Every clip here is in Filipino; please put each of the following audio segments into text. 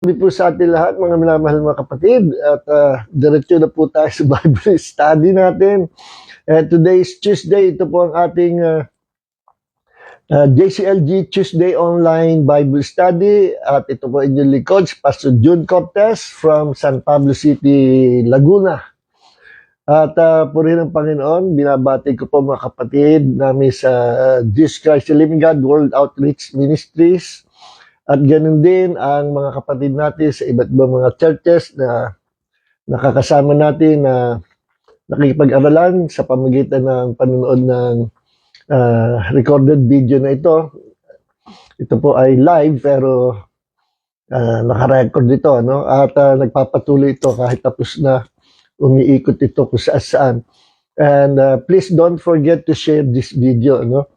Sabi po sa atin lahat, mga minamahal mga kapatid, at diretso na po tayo sa Bible study natin. Today is Tuesday, ito po ang ating JCLG Tuesday Online Bible Study, at ito po inyong likod, Pastor June Cortez from San Pablo City, Laguna. At purihin ng Panginoon, binabati ko po mga kapatid namin sa Jesus Christ the Living God World Outreach Ministries. At ganun din ang mga kapatid natin sa iba't ibang mga churches na nakakasama natin na nakikipag-aralan sa pamamagitan ng panonood ng recorded video na ito. Ito po ay live pero naka-record ito, no? At nagpapatuloy ito kahit tapos na, umiikot ito kung saan. And please don't forget to share this video, no?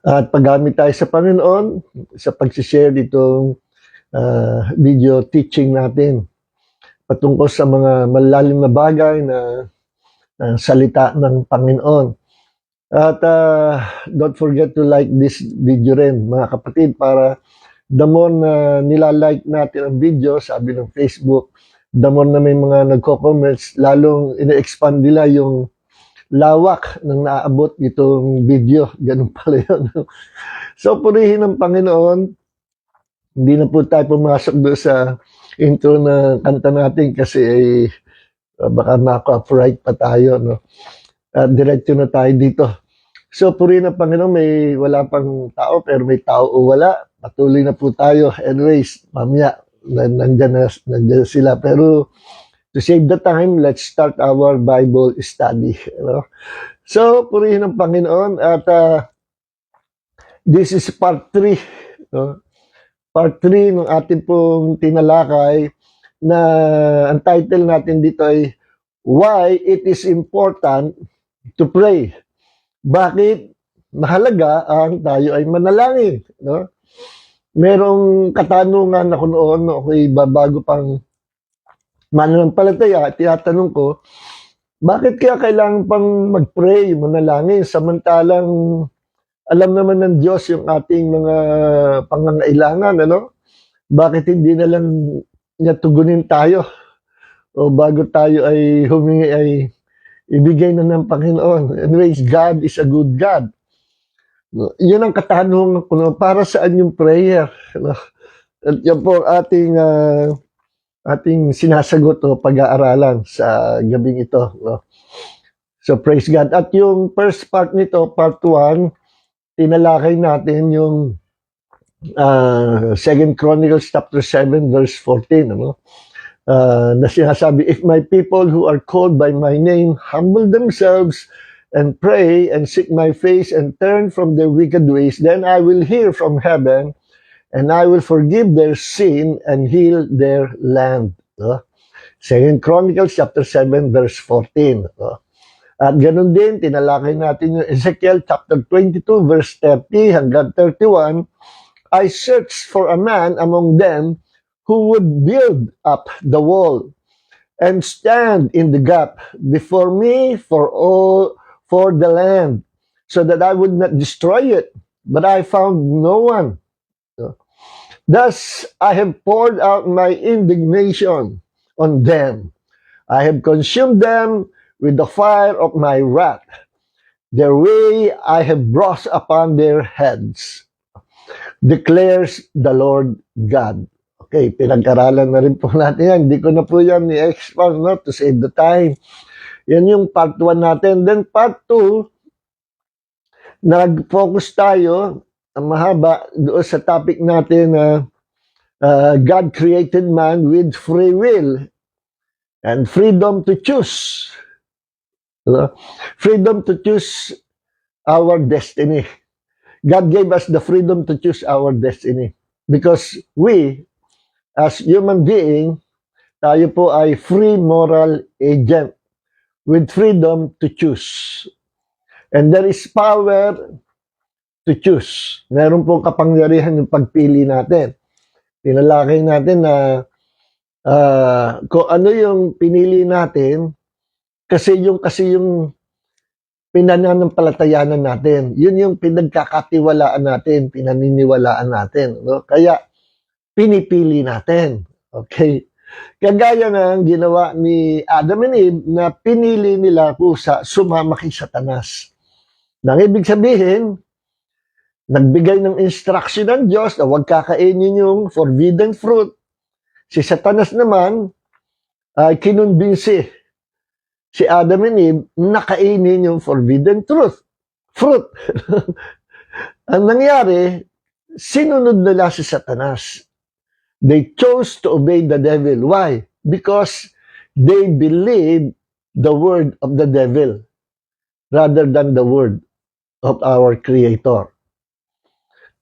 At paggamit tayo sa Panginoon sa pag-share ditong video teaching natin patungkol sa mga malalim na bagay na salita ng Panginoon. At don't forget to like this video rin, mga kapatid, para the more na nilalike natin ang video, sabi ng Facebook, the more na may mga nagko-comments, lalong ina-expand nila yung lawak ng naabot itong video. Ganun pala yun. So, purihin ng Panginoon. Hindi na po tayo pumasok doon sa intro na kanta natin kasi baka maka-copyright pa tayo. No? Diretso na tayo dito. So, purihin ng Panginoon. May wala pang tao pero may tao o wala. Patuloy na po tayo. Anyways, mamaya, nandyan sila. Pero, to save the time, let's start our Bible study. You know? So, purihin ng Panginoon. At this is part 3. No? Part 3 ng ating pong tinalakay na ang title natin dito ay Why It is Important to Pray. Bakit mahalaga ang tayo ay manalangin. No? Merong katanungan ako noon, ako'y bago pang mananampalataya, tinatanong ko, bakit kaya kailangan pang mag-pray, manalangin, samantalang alam naman ng Diyos yung ating mga pangangailangan, ano? Bakit hindi na lang niya tugunin tayo? O bago tayo ay humingi ay ibigay na ng Panginoon. Anyways, God is a good God. Yun ang katanungan ko, para saan yung prayer? At yan po ating sinasagot o pag-aaralan sa gabing ito. No? So, praise God. At yung first part nito, part 1, tinalakay natin yung 2 Chronicles chapter 7, verse 14. Ano? Na sinasabi, if my people who are called by my name humble themselves and pray and seek my face and turn from their wicked ways, then I will hear from heaven and I will forgive their sin and heal their land. No? 2 Chronicles chapter 7 verse 14. No? At ganun din, tinalakay natin yung Ezekiel chapter 22 verse 30 hanggang 31. I searched for a man among them who would build up the wall and stand in the gap before me for the land, so that I would not destroy it. But I found no one. Thus, I have poured out my indignation on them. I have consumed them with the fire of my wrath. Their way I have brought upon their heads, declares the Lord God. Okay, pinag-aralan na rin po natin yan. Hindi ko na po yan i-expound, no, to save the time. Yan yung part 1 natin. Then part 2, nag-focus tayo mahaba doon sa topic natin na God created man with free will and freedom to choose. Freedom to choose our destiny. God gave us the freedom to choose our destiny because we, as human being, tayo po ay free moral agent with freedom to choose. And there is power to choose. Meron pong kapangyarihan yung pagpili natin. Tinalakay natin na kung ano yung pinili natin, kasi yung pinananampalatayanan natin. Yun yung pinagkakatiwalaan natin, pinaniniwalaan natin. No? Kaya pinipili natin. Okay? Kagaya ng ginawa ni Adam and Eve na pinili nila kusa sumama kay Satanas. Nang ibig sabihin, nagbigay ng instruction ng Diyos na huwag kakainin yung forbidden fruit. Si Satanas naman ay kinumbinsi si Adam and Eve na kainin yung forbidden fruit. Ang nangyari, sinunod nila si Satanas. They chose to obey the devil. Why? Because they believed the word of the devil rather than the word of our Creator.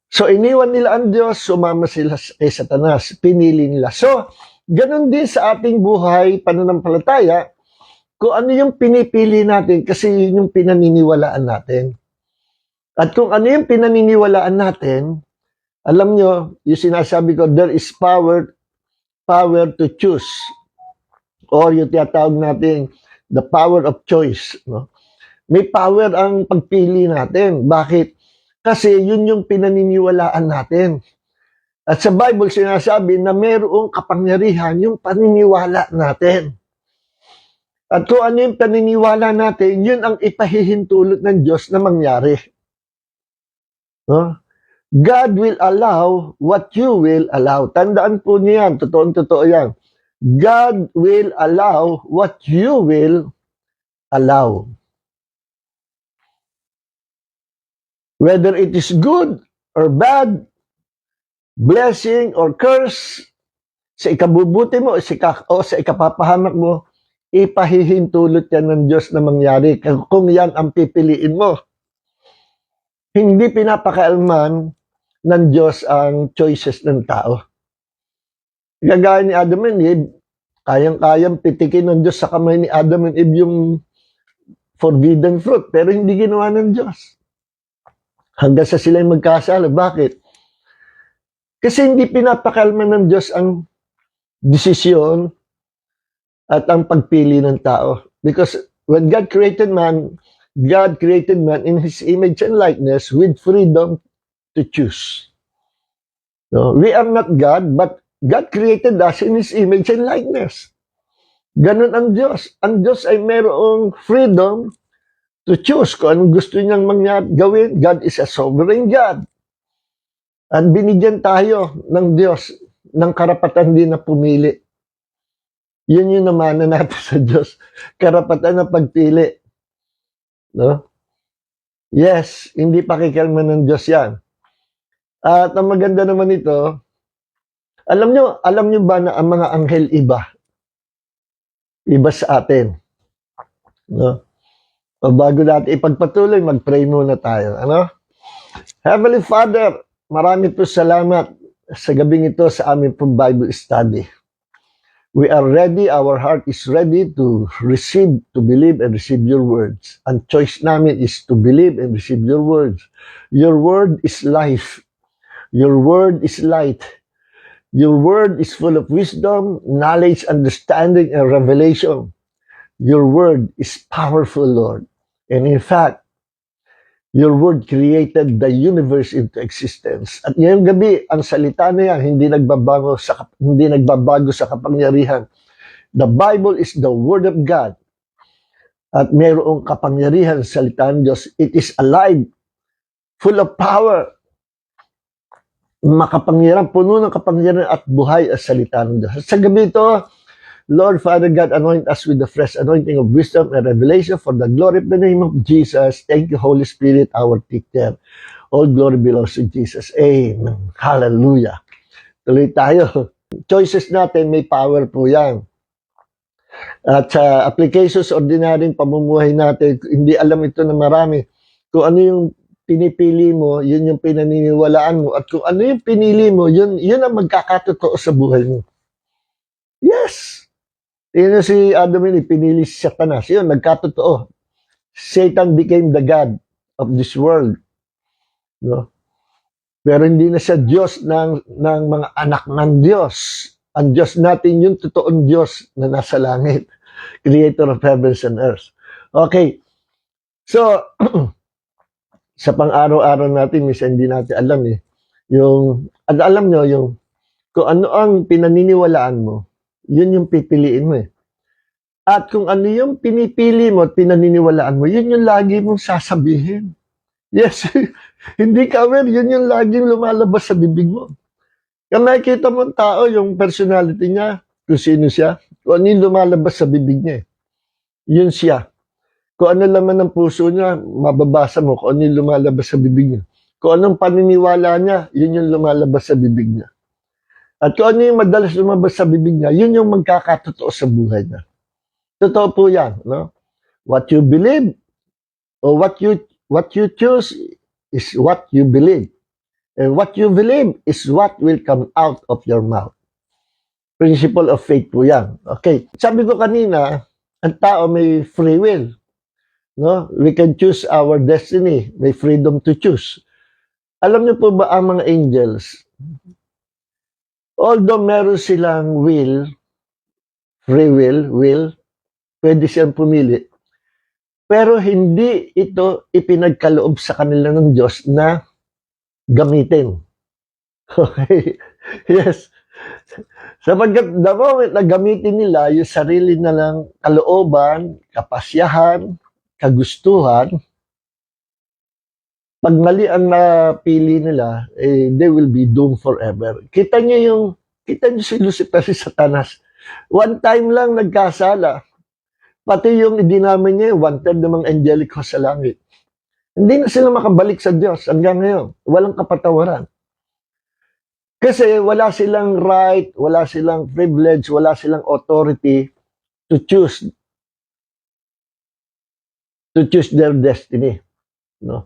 So, iniwan nila ang Diyos, sumama sila kay Satanas, pinili nila. So, ganun din sa ating buhay, pananampalataya, kung ano yung pinipili natin kasi yun yung pinaniniwalaan natin. At kung ano yung pinaniniwalaan natin, alam nyo, yung sinasabi ko, there is power to choose. Or yung tinatawag natin, the power of choice. No? May power ang pagpili natin. Bakit? Kasi yun yung pinaniniwalaan natin. At sa Bible, sinasabi na mayroong kapangyarihan yung paniniwala natin. At kung ano yung paniniwala natin, yun ang ipahihintulot ng Diyos na mangyari. No? God will allow what you will allow. Tandaan po niyo yan. Totoo yan. God will allow what you will allow. Whether it is good or bad, blessing or curse, sa ikabubuti mo o sa ikapapahamak mo, ipahihintulot yan ng Diyos na mangyari kung yan ang pipiliin mo. Hindi pinapakaalman ng Diyos ang choices ng tao. Gagaya ni Adam and Eve, kayang-kayang pitikin ng Diyos sa kamay ni Adam and Eve yung forbidden fruit, pero hindi ginawa ng Diyos. Hanggang sa sila magkasala. Bakit? Kasi hindi pinapakaalman ng Diyos ang desisyon at ang pagpili ng tao. Because when God created man in His image and likeness with freedom to choose. No, we are not God, but God created us in His image and likeness. Ganun ang Diyos. Ang Diyos ay mayroong freedom to choose kung anong gusto niyang gawin. God is a sovereign God. At binigyan tayo ng Diyos ng karapatan din na pumili. Yun yung namana natin sa Diyos. Karapatan na pagpili. No? Yes, hindi pakikialaman ng Diyos yan. At ang maganda naman ito, alam nyo ba na ang mga anghel iba sa atin? No? O bago natin ipagpatuloy, mag-pray muna tayo. Ano? Heavenly Father, marami po salamat sa gabing ito sa aming Bible study. We are ready, our heart is ready to receive, to believe and receive your words. Ang choice namin is to believe and receive your words. Your word is life. Your word is light. Your word is full of wisdom, knowledge, understanding, and revelation. Your word is powerful, Lord. And in fact, your word created the universe into existence. At ngayong gabi, ang salita na yan, hindi nagbabago sa kapangyarihan. The Bible is the word of God. At mayroong kapangyarihan sa salita ng Diyos. It is alive, full of power, makapangyarihan, puno ng kapangyarihan at buhay ang salita ng Diyos. Sa gabi ito, Lord, Father God, anoint us with the fresh anointing of wisdom and revelation for the glory of the name of Jesus. Thank you, Holy Spirit, our teacher. All glory belongs to Jesus. Amen. Hallelujah. Tuloy tayo. Choices natin, may power po yan. At sa applications, ordinaryong pamumuhay natin, hindi alam ito na marami. Kung ano yung pinipili mo, yun yung pinaniniwalaan mo. At kung ano yung pinili mo, yun ang magkakatotoo sa buhay mo. Yes! Yun si Adam and Eve, pinili si Satanas. Yun, nagkatotoo. Satan became the God of this world. No? Pero hindi na siya Diyos ng mga anak ng Diyos. Ang Diyos natin, yung totoong Diyos na nasa langit. Creator of heavens and earth. Okay. So, sa pang-araw-araw natin, minsan hindi natin alam at alam nyo, yung Kung ano ang pinaniniwalaan mo, yun yung pipiliin mo eh. At kung ano yung pinipili mo at pinaniniwalaan mo, yun yung lagi mong sasabihin. Yes, hindi ka aware, yun yung laging lumalabas sa bibig mo. Kung nakikita mo ang tao, yung personality niya, kung sino siya, kung ano yung lumalabas sa bibig niya, yun siya. Kung ano laman ng puso niya, mababasa mo kung ano yung lumalabas sa bibig niya. Kung anong paniniwala niya, yun yung lumalabas sa bibig niya. At kung ano yung madalas lumabas sa bibig niya, yun yung magkakatotoo sa buhay niya. Totoo po yan, no? What you believe or what you choose is what you believe. And what you believe is what will come out of your mouth. Principle of faith po yan. Okay. Sabi ko kanina, ang tao may free will. No? We can choose our destiny. May freedom to choose. Alam niyo po ba ang mga angels, although meron silang free will, pwede silang pumili. Pero hindi ito ipinagkaloob sa kanila ng Diyos na gamitin. Okay? Yes. Sapagkat the moment na gamitin nila yung sarili na lang kalooban, kapasyahan, kagustuhan, pag mali ang napili nila, they will be doomed forever. Kita niyo si Lucifer, si Satanas. One time lang nagkasala. Pati yung idinamin niya, wanted ng mga angelic host sa langit. Hindi na sila makabalik sa Diyos hanggang ngayon. Walang kapatawaran. Kasi wala silang right, wala silang privilege, wala silang authority to choose their destiny. No?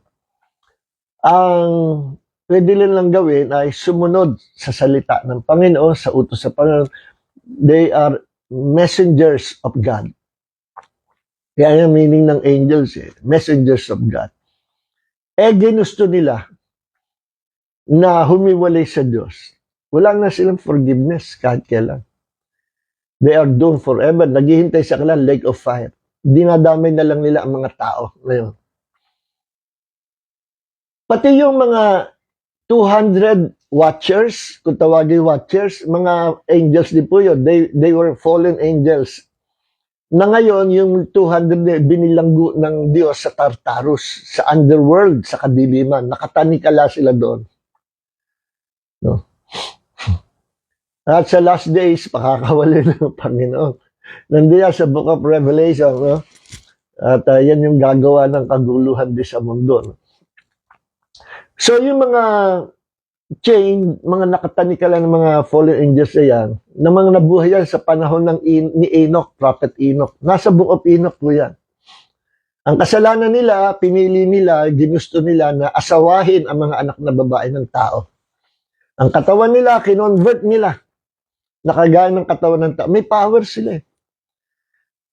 Ang pwede lang gawin ay sumunod sa salita ng Panginoon, sa utos sa Panginoon. They are messengers of God. Kaya yung meaning ng angels, messengers of God. Ginusto nila na humiwalay sa Diyos. Wala na silang forgiveness kahit kailan. They are doomed forever. Naghihintay sa kanila lake of fire. Dinadamay na lang nila ang mga tao ngayon. Pati yung mga 200 watchers, kung tawagin watchers, mga angels din po yun. They were fallen angels. Na ngayon, yung 200 binilanggo ng Diyos sa Tartarus, sa underworld, sa kadiliman. Nakatanikala sila doon. No? At sa last days, pakakawali ng Panginoon. Nandiyan sa Book of Revelation, no? At yan yung gagawa ng kaguluhan din sa mundo. No? So, yung mga mga nakatanikala ng mga fallen angels na yan, na mga nabuhay yan sa panahon ni Enoch, Prophet Enoch. Nasa Book of Enoch po yan. Ang kasalanan nila, pinili nila, ginusto nila na asawahin ang mga anak na babae ng tao. Ang katawan nila, kinonvert nila. Nakagaya ng katawan ng tao. May power sila eh.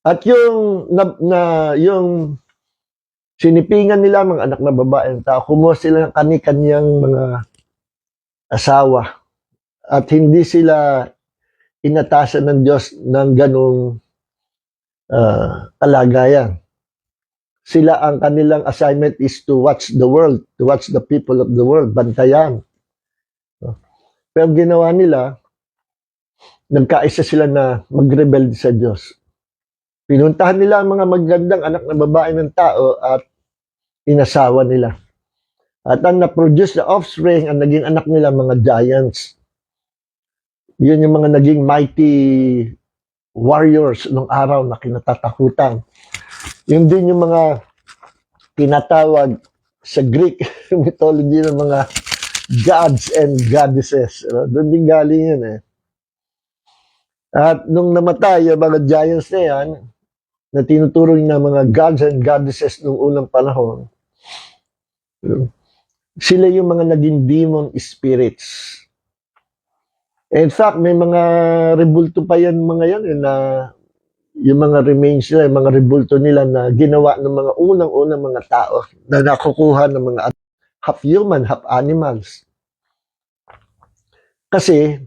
At yung sinipingan nila mga anak na babae ng tao, kumuha sila ng kani-kanyang mga asawa. At hindi sila inatasan ng Diyos ng ganong kalagayan. Sila ang kanilang assignment is to watch the world, to watch the people of the world, bantayan. Pero ginawa nila, nagkaisa sila na mag-rebel sa Diyos. Pinuntahan nila ang mga magandang anak na babae ng tao at inasawa nila. At ang na-produce na offspring, ang naging anak nila, mga giants. Yun yung mga naging mighty warriors nung araw na kinatatakutan. Yun din yung mga tinatawag sa Greek mythology ng mga gods and goddesses. Doon din galing yun eh. At nung namatay yung mga giants na yan, na tinuturing na mga gods and goddesses nung unang panahon, sila yung mga naging demon spirits. In fact, may mga rebulto pa yan mga yan na yung mga remains nila, yung mga rebulto nila na ginawa ng mga unang-unang mga tao na nakukuha ng mga half human, half animals. Kasi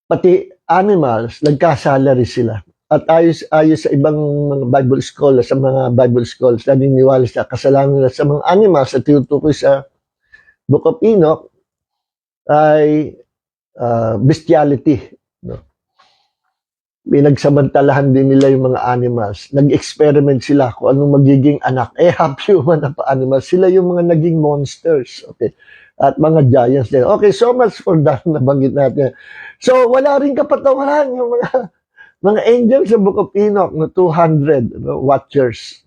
pati animals, nagkasalary sila. At ayos sa ibang mga Bible scholars, sa mga Bible scholars, naniniwala sa kasalanan nila sa mga animals at tinutukoy sa Book of Enoch ay bestiality. No? Pinagsamantalahan din nila yung mga animals. Nag-experiment sila kung anong magiging anak. Half human na pa animals. Sila yung mga naging monsters. Okay. At mga giants din. Okay, so much for that. Nabanggit natin. So, wala rin kapatawaran yung mga angels sa Book of Enoch na 200 watchers.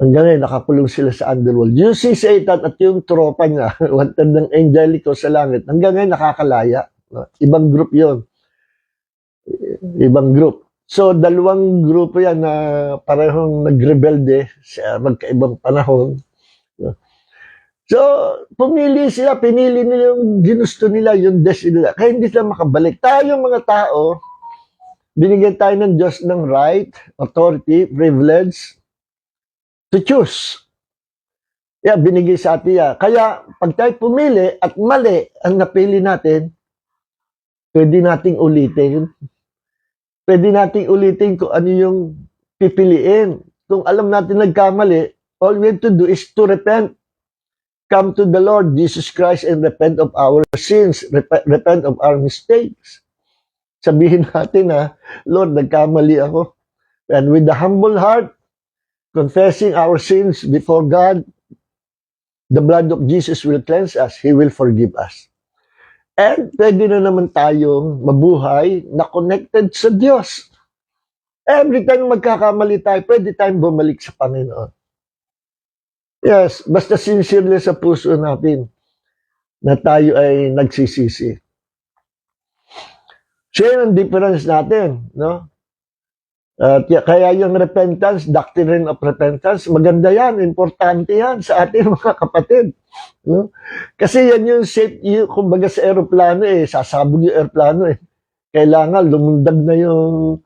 Hanggang ngayon, nakakulong sila sa underworld. Yung si Satan at yung tropa niya, wanted ng angelico sa langit, hanggang ngayon nakakalaya. Ibang group yon, ibang group. So, dalawang grupo yan na parehong nagrebelde sa magkaibang panahon. So, pinili nila yung ginusto nila, yung destiny nila. Kaya hindi sila makabalik. Tayo mga tao, binigyan tayo ng Diyos ng right, authority, privilege to choose. Yeah, binigay sa atin yan. Kaya, pag tayo pumili at mali ang napili natin, pwede nating ulitin. Pwede nating ulitin kung ano yung pipiliin. Kung alam natin nagkamali, all we have to do is to repent. Come to the Lord Jesus Christ and repent of our sins. Repent of our mistakes. Sabihin natin na, Lord, nagkamali ako. And with the humble heart, confessing our sins before God, the blood of Jesus will cleanse us. He will forgive us. And pwede na naman tayong mabuhay na connected sa Diyos. Every time magkakamali tayo, pwede tayong bumalik sa Panginoon. Yes, basta sincerely sa puso natin na tayo ay nagsisisi. So yun ang difference natin, no? Kaya yung repentance, doctrine of repentance, maganda yan, importante yan sa ating mga kapatid. No? Kasi yan yung safe, kumbaga sa aeroplano sasabog yung aeroplano Kailangan lumundag na yung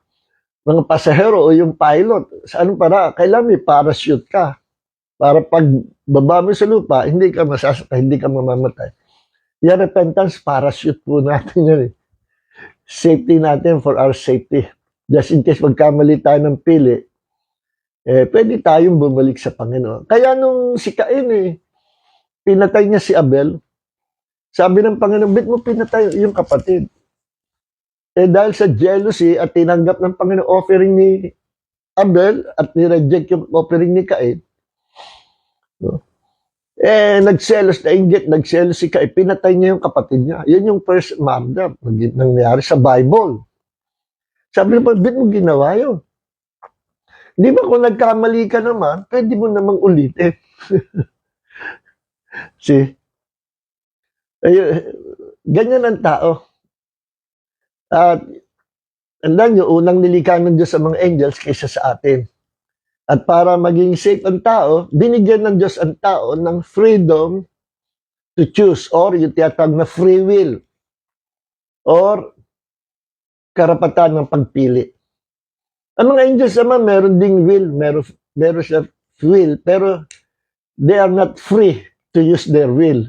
mga pasahero o yung pilot. Sa anong para? Kailangan may parachute ka. Para pag baba mo sa lupa, hindi ka masasakay, hindi ka mamamatay. Yung repentance, parachute po natin yan Safety natin for our safety. Just in case magkamali tayo ng pili, pwede tayong bumalik sa Panginoon. Kaya nung si Cain, pinatay niya si Abel, sabi ng Panginoon, ba't mo pinatay yung kapatid? Dahil sa jealousy at tinanggap ng Panginoon offering ni Abel at ni-reject yung offering ni Cain, nagselos na inggit, nagselos si Cain, pinatay niya yung kapatid niya. Yun yung first murder nangyari sa Bible. Sabi naman, ba't mo ginawa yun? Di ba kung nagkamali ka naman, pwede mo namang ulitin. See? Ganyan ang tao. At andan yung unang nilikha ng Diyos sa mga angels kaysa sa atin. At para maging safe ang tao, binigyan ng Diyos ang tao ng freedom to choose or yung tiyatawag na free will or karapatan ng pagpili. Ang mga angels naman, meron ding will, meron siya will, pero they are not free to use their will.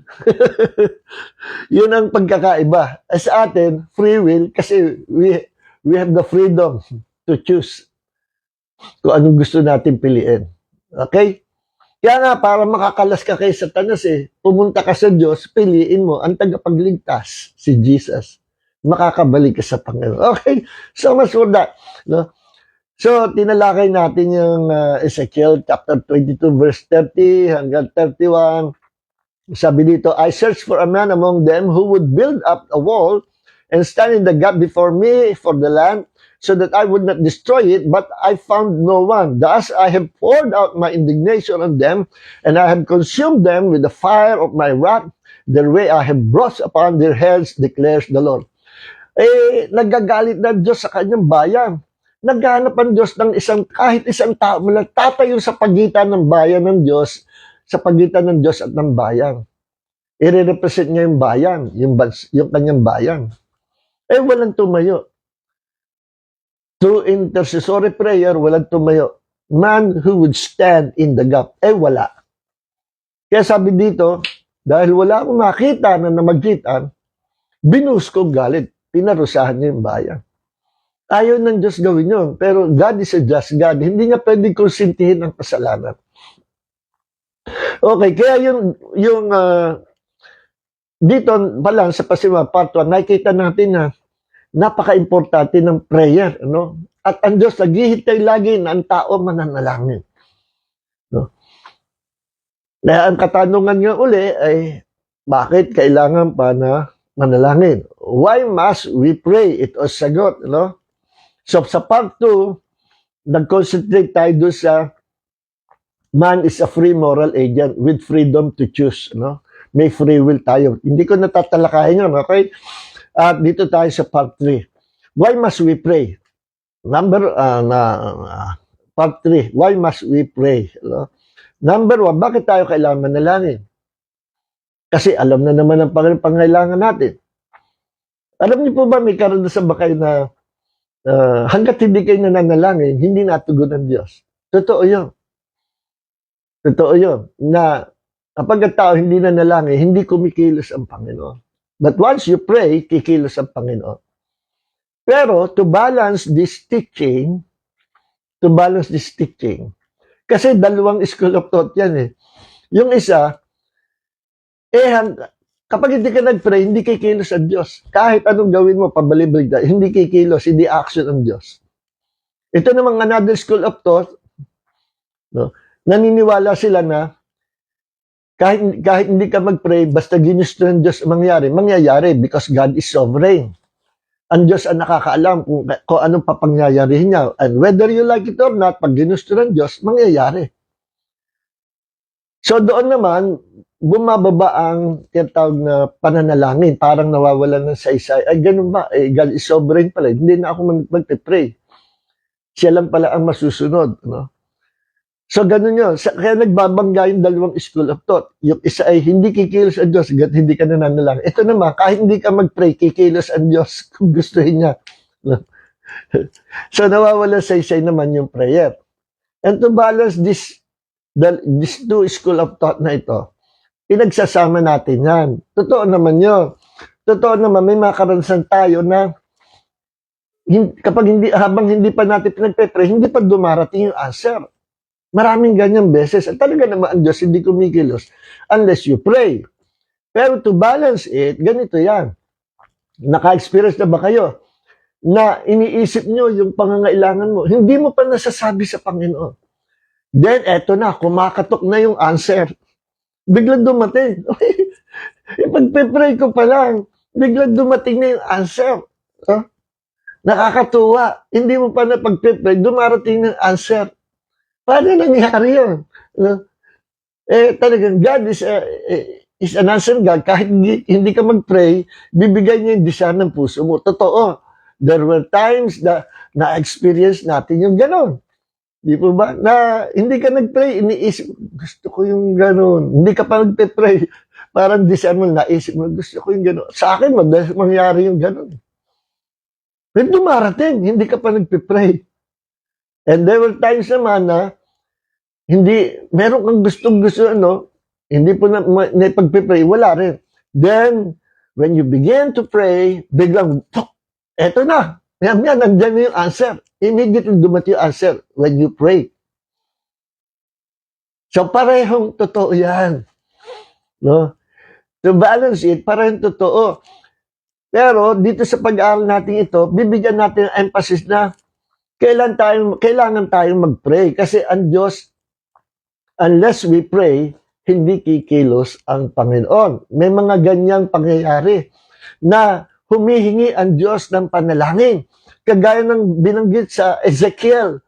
Yun ang pagkakaiba. Sa atin, free will, kasi we have the freedom to choose kung anong gusto natin piliin. Okay? Kaya nga, para makakalas ka kay Satanas pumunta ka sa Diyos, piliin mo ang tagapagligtas, si Jesus. Makakabalik ka sa Panginoon. Okay? So much for that. No? So, tinalakay natin yung Ezekiel chapter 22 verse 30 hanggang 31. Sabi dito, I searched for a man among them who would build up a wall and stand in the gap before me for the land so that I would not destroy it, but I found no one. Thus I have poured out my indignation on them, and I have consumed them with the fire of my wrath. Their way I have brought upon their heads, declares the Lord. Nagagalit na Diyos sa kanyang bayan. Naghahanap ang Diyos ng kahit isang tao mo lang tatayo sa pagitan ng bayan ng Diyos, sa pagitan ng Diyos at ng bayan. I-represent niya yung bayan, yung kanyang bayan. Walang tumayo. Through intercessory prayer, walang tumayo. Man who would stand in the gap. Wala. Kaya sabi dito, dahil wala akong makita na namagitan, binus ko galit. Pinarusahan niya yung bayan. Ayaw ng Diyos gawin yun. Pero God is a just God. Hindi niya pwedeng konsintihin ang kasalanan. Okay, kaya yung dito pa lang sa Pasimba Part 1, nakikita natin na napaka-importante ng prayer, no? At ang Diyos naghihintay lagi na ang tao mananalangin. No? Kaya ang katanungan nga uli ay, bakit kailangan pa na manalangin? Why must we pray? Ito ang sagot, no? So sa Part 2, nag-concentrate tayo doon sa man is a free moral agent with freedom to choose, no? May free will tayo. Hindi ko natatalakayin yun, okay? At dito tayo sa Part 3. Why must we pray? Part 3. Why must we pray? No? Number 1, bakit tayo kailangan manalangin? Kasi alam na naman ang pangailangan natin. Alam niyo po ba, may karanasan ba kayo na hanggat hindi kayo nananalangin, hindi natugon ng Diyos? Totoo yun. Totoo yun. Na kapag ang tao hindi nanalangin, hindi kumikilos ang Panginoon. But once you pray, kikilos ang Panginoon. Pero to balance this teaching, kasi dalawang school of thought yan eh. Yung isa, kapag hindi ka nag-pray, hindi kikilos ang Diyos. Kahit anong gawin mo, pabaliblig na, hindi kikilos, hindi action ang Diyos. Ito namang another school of thought, no? Naniniwala sila na kahit hindi ka mag-pray, basta ginusto ng Diyos mangyayari because God is sovereign. Ang Diyos ang nakakaalam kung anong papangyayarihin niya. And whether you like it or not, pag ginusto ng Diyos, mangyayari. So doon naman, bumababa ang tinatawag na pananalangin. Parang nawawalan ng saysay. Ay, ganun ba? God is sovereign pala. Hindi na ako mag-pray. Siya lang pala ang masusunod. No? So, ganun yun. Kaya nagbabangga yung dalawang school of thought. Yung isa ay hindi kikilos ang Diyos, hindi ka nananalangin. Ito naman, kahit hindi ka mag-pray, kikilos ang Diyos kung gustuhin niya. So, nawawala saysay naman yung prayer. And to balance this two school of thought na ito, pinagsasama natin yan. Totoo naman yun. Totoo naman, may makaransan tayo na habang hindi pa natin pinagpe-pray, hindi pa dumarating yung answer. Maraming ganyang beses. At talaga naman ang Diyos hindi kumikilos unless you pray. Pero to balance it, ganito yan. Naka-experience na ba kayo na iniisip nyo yung pangangailangan mo, hindi mo pa nasasabi sa Panginoon. Then, eto na, kumakatok na yung answer. Biglang dumating. Ipagpe-pray ko pa lang, biglang dumating na yung answer. Nakakatuwa. Hindi mo pa na pagpe-pray, dumarating na yung answer. Paano nangyari yun? Talagang God is an answer God. Kahit hindi ka mag-pray, bibigay niya yung desire ng puso mo. Totoo. There were times na-experience natin yung gano'n. Di po ba? Na hindi ka nag-pray, iniisip, gusto ko yung gano'n. Hindi ka pa nag-pray. Parang desire mo, naisip mo, gusto ko yung gano'n. Sa akin, madalas mangyari yung gano'n. Pero dumarating, hindi ka pa nag-pray. And there were times naman na meron kang gustong-gusto, hindi po na pagpipray, wala rin. Then, when you begin to pray, biglang, eto na, nandiyan na yung answer. Immediately dumating yung answer when you pray. So, parehong totoo yan. No? To balance it, parehong totoo. Pero, dito sa pag-aaral natin ito, bibigyan natin ng emphasis na kailangan tayong mag-pray. Kasi ang Diyos, unless we pray, hindi kikilos ang Panginoon. May mga ganyang pangyayari na humihingi ang Diyos ng panalangin. Kagaya ng binanggit sa Ezekiel,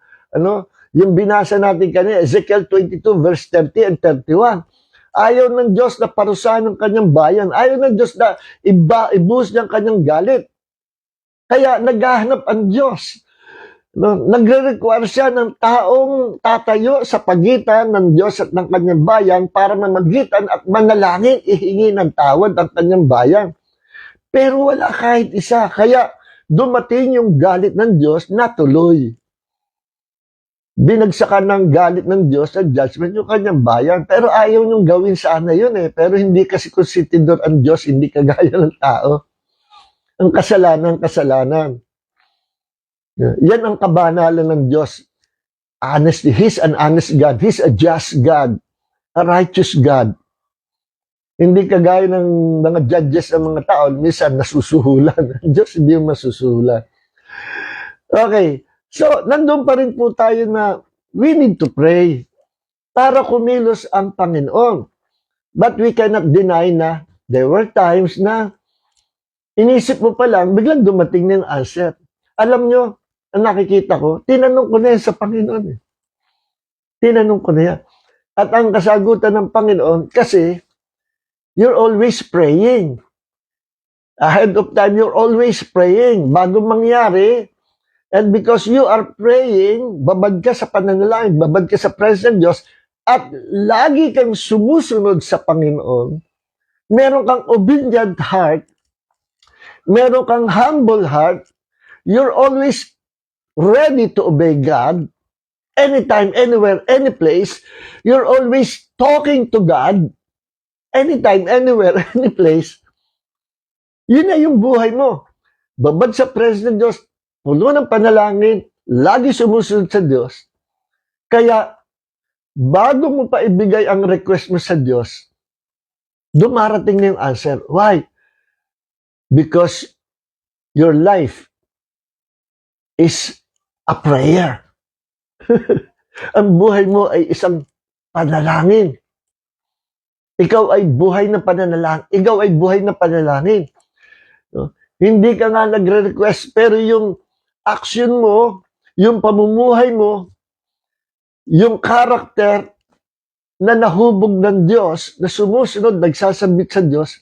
yung binasa natin kanina, Ezekiel 22 verse 30 and 31. Ayaw ng Diyos na parusahan ng kanyang bayan. Ayaw ng Diyos na ibuhos niyang kanyang galit. Kaya naghahanap ang Diyos. Nagre-require siya ng taong tatayo sa pagitan ng Diyos at ng kanyang bayan para mamagitan at manalangin, ihingi ng tawad ang kanyang bayan. Pero wala kahit isa. Kaya dumating yung galit ng Diyos na tuloy. Binagsakan ng galit ng Diyos sa judgment yung kanyang bayan. Pero ayaw niyong gawin sana yun eh. Pero hindi kasi konsentidor ang Diyos, hindi kagaya ng tao. Ang kasalanan. Yan ang kabanalan ng Diyos. Honesty. He's an honest God. He's a just God. A righteous God. Hindi kagaya ng mga judges ng mga tao, minsan nasusuhulan. Diyos hindi yung masusuhulan. Okay, so nandun pa rin po tayo na we need to pray para kumilos ang Panginoon. But we cannot deny na there were times na inisip mo pa lang, biglang dumating na yung answer. Alam nyo, ang nakikita ko, tinanong ko na yan sa Panginoon. Tinanong ko na yan. At ang kasagutan ng Panginoon, kasi you're always praying. Ahead of time, you're always praying. Bago mangyari, and because you are praying, babad ka sa pananalangin, babad ka sa presence ng Diyos, at lagi kang sumusunod sa Panginoon, meron kang obedient heart, meron kang humble heart, you're always ready to obey God, anytime, anywhere, any place, you're always talking to God, anytime, anywhere, any place, yun na yung buhay mo. Babad sa presence ng Diyos, puno ng panalangin, lagi sumusunod sa Diyos. Kaya, bago mo pa ibigay ang request mo sa Diyos, dumarating na yung answer. Why? Because your life is a prayer. Ang buhay mo ay isang panalangin. Ikaw ay buhay ng pananalangin. Ikaw ay buhay ng panalangin. No? Hindi ka nga nagre-request, pero yung action mo, yung pamumuhay mo, yung karakter na nahubog ng Diyos, na sumusunod, nagsasabit sa Diyos,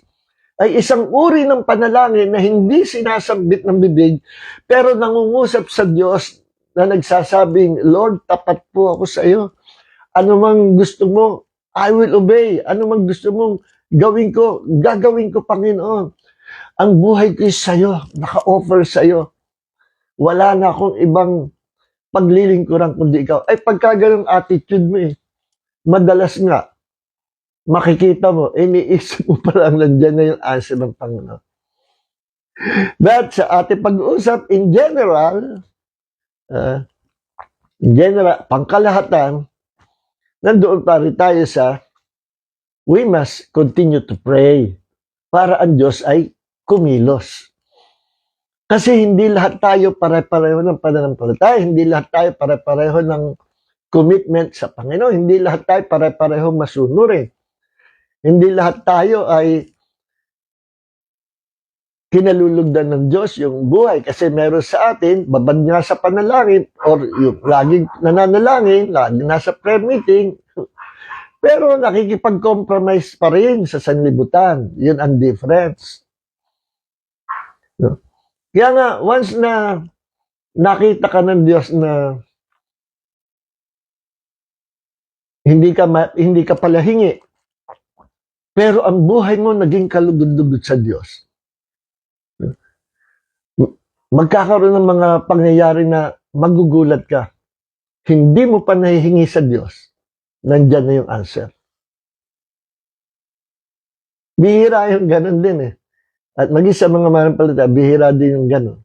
ay isang uri ng panalangin na hindi sinasambit ng bibig, pero nangungusap sa Diyos na nagsasabing, Lord, tapat po ako sa iyo. Ano mang gusto mo, I will obey. Ano mang gusto mong gawin ko, gagawin ko, Panginoon. Ang buhay ko sa iyo, naka-offer sa iyo. Wala na akong ibang paglilingkuran kundi ikaw. Ay pagka ganung attitude mo madalas nga, makikita mo, iniisip mo pa lang nandiyan na yung answer ng Panginoon. But sa ating pag-uusap, in general, pangkalahatan, nandoon pa rin tayo sa we must continue to pray para ang Diyos ay kumilos. Kasi hindi lahat tayo pare-pareho ng pananampalataya, hindi lahat tayo pare-pareho ng commitment sa Panginoon, hindi lahat tayo pare-pareho masunurin. Hindi lahat tayo ay kinalulugdan ng Diyos yung buhay kasi meron sa atin, babad nga sa panalangin or yung laging nananalangin, laging nasa prayer meeting, pero nakikipag-compromise pa rin sa sanlibutan. Yun ang difference. No? Kaya nga, once na nakita ka ng Diyos na hindi ka pala hingi, pero ang buhay mo naging kalugod-lugod sa Diyos. Magkakaroon ng mga pangyayari na magugulat ka. Hindi mo pa nahihingi sa Diyos, nandyan na yung answer. Bihira yung ganun din At maging sa mga manampalataya, bihira din yung ganun.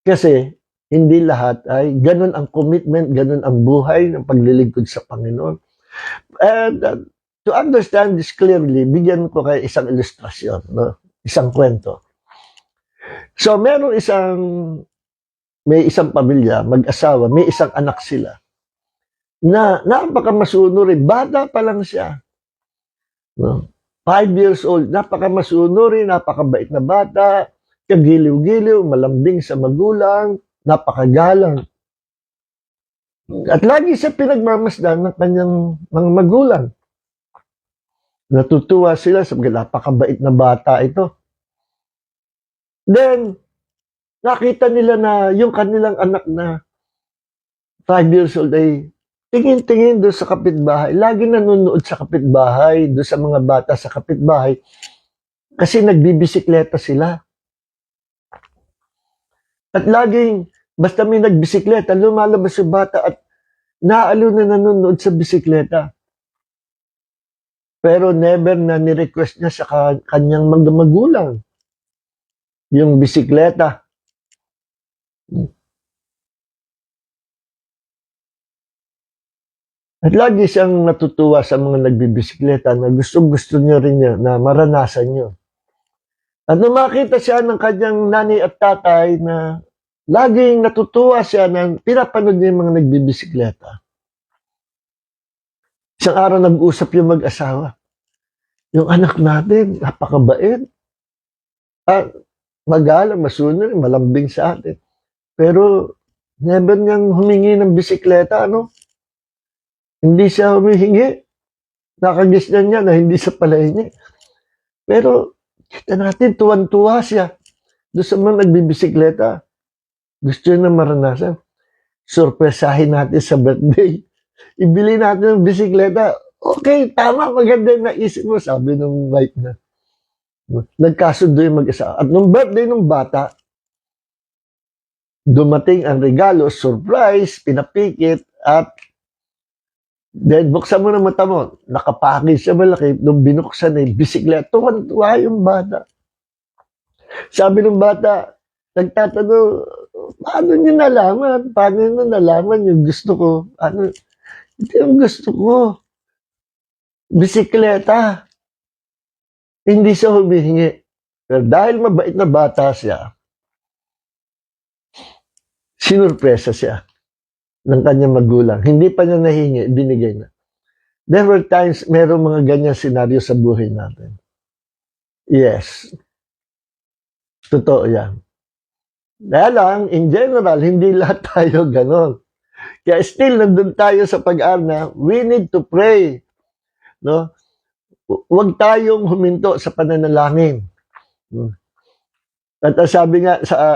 Kasi, hindi lahat ay ganun ang commitment, ganun ang buhay ng paglilingkod sa Panginoon. And to understand this clearly, bigyan ko kayo isang ilustrasyon, no? Isang kwento. So, may isang pamilya, mag-asawa, may isang anak sila, na napakamasunurin, bata pa lang siya. No? 5 years old, napakamasunurin, napakabait na bata, kagiliw-giliw, malambing sa magulang, napakagalang. At lagi siya pinagmamasdan ng kanyang mga magulang. Natutuwa sila sa napakabait na bata ito. Then, nakita nila na yung kanilang anak na 5 years old ay tingin-tingin doon sa kapitbahay. Lagi nanonood sa kapitbahay, doon sa mga bata sa kapitbahay. Kasi nagbibisikleta sila. At laging, basta may nagbisikleta, lumalabas yung bata at naalo na nanonood sa bisikleta. Pero never na ni-request niya sa kanyang mga magulang yung bisikleta. At lagi siyang natutuwa sa mga nagbibisikleta na gusto niya rin niya na maranasan niyo. At nung makita siya ng kanyang nanay at tatay na laging natutuwa siya na pinapanood niya yung mga nagbibisikleta. Isang araw nag-usap yung mag-asawa. Yung anak natin, napakabait. At magalang, masunod, malambing sa atin. Pero never niyang humingi ng bisikleta, ano? Hindi siya humihingi. Nakagisnan niya na hindi sa palahingi. Pero kita natin, tuwan-tuwa siya. Doon sa mga nagbibisikleta. Gusto niya na maranasan. Surpresahin natin sa birthday. Ibili natin ng bisikleta. Okay, tama, maganda yung naisip mo, sabi ng wife na. Nagkasundo yung mag-isa. At nung birthday ng bata, dumating ang regalo, surprise, pinapikit, at then buksan mo na mata mo, nakapackage siya malaki, nung binuksan na yung bisikleta, tuwan-tuwa yung bata. Sabi ng bata, nagtatanong, paano niyo nalaman? Paano niyo nalaman yung gusto ko? Ano? Ito yung gusto ko. Bisikleta. Hindi siya humihingi. Pero dahil mabait na bata siya, sinurpresa siya ng kanyang magulang. Hindi pa niya nahingi, binigay na. There were times, merong mga ganyan senaryo sa buhay natin. Yes. Totoo yan. Kaya lang, in general, hindi lahat tayo ganon. Kaya still, nandun tayo sa pag-aaral na we need to pray. No? Huwag tayong huminto sa pananalangin. At sabi nga sa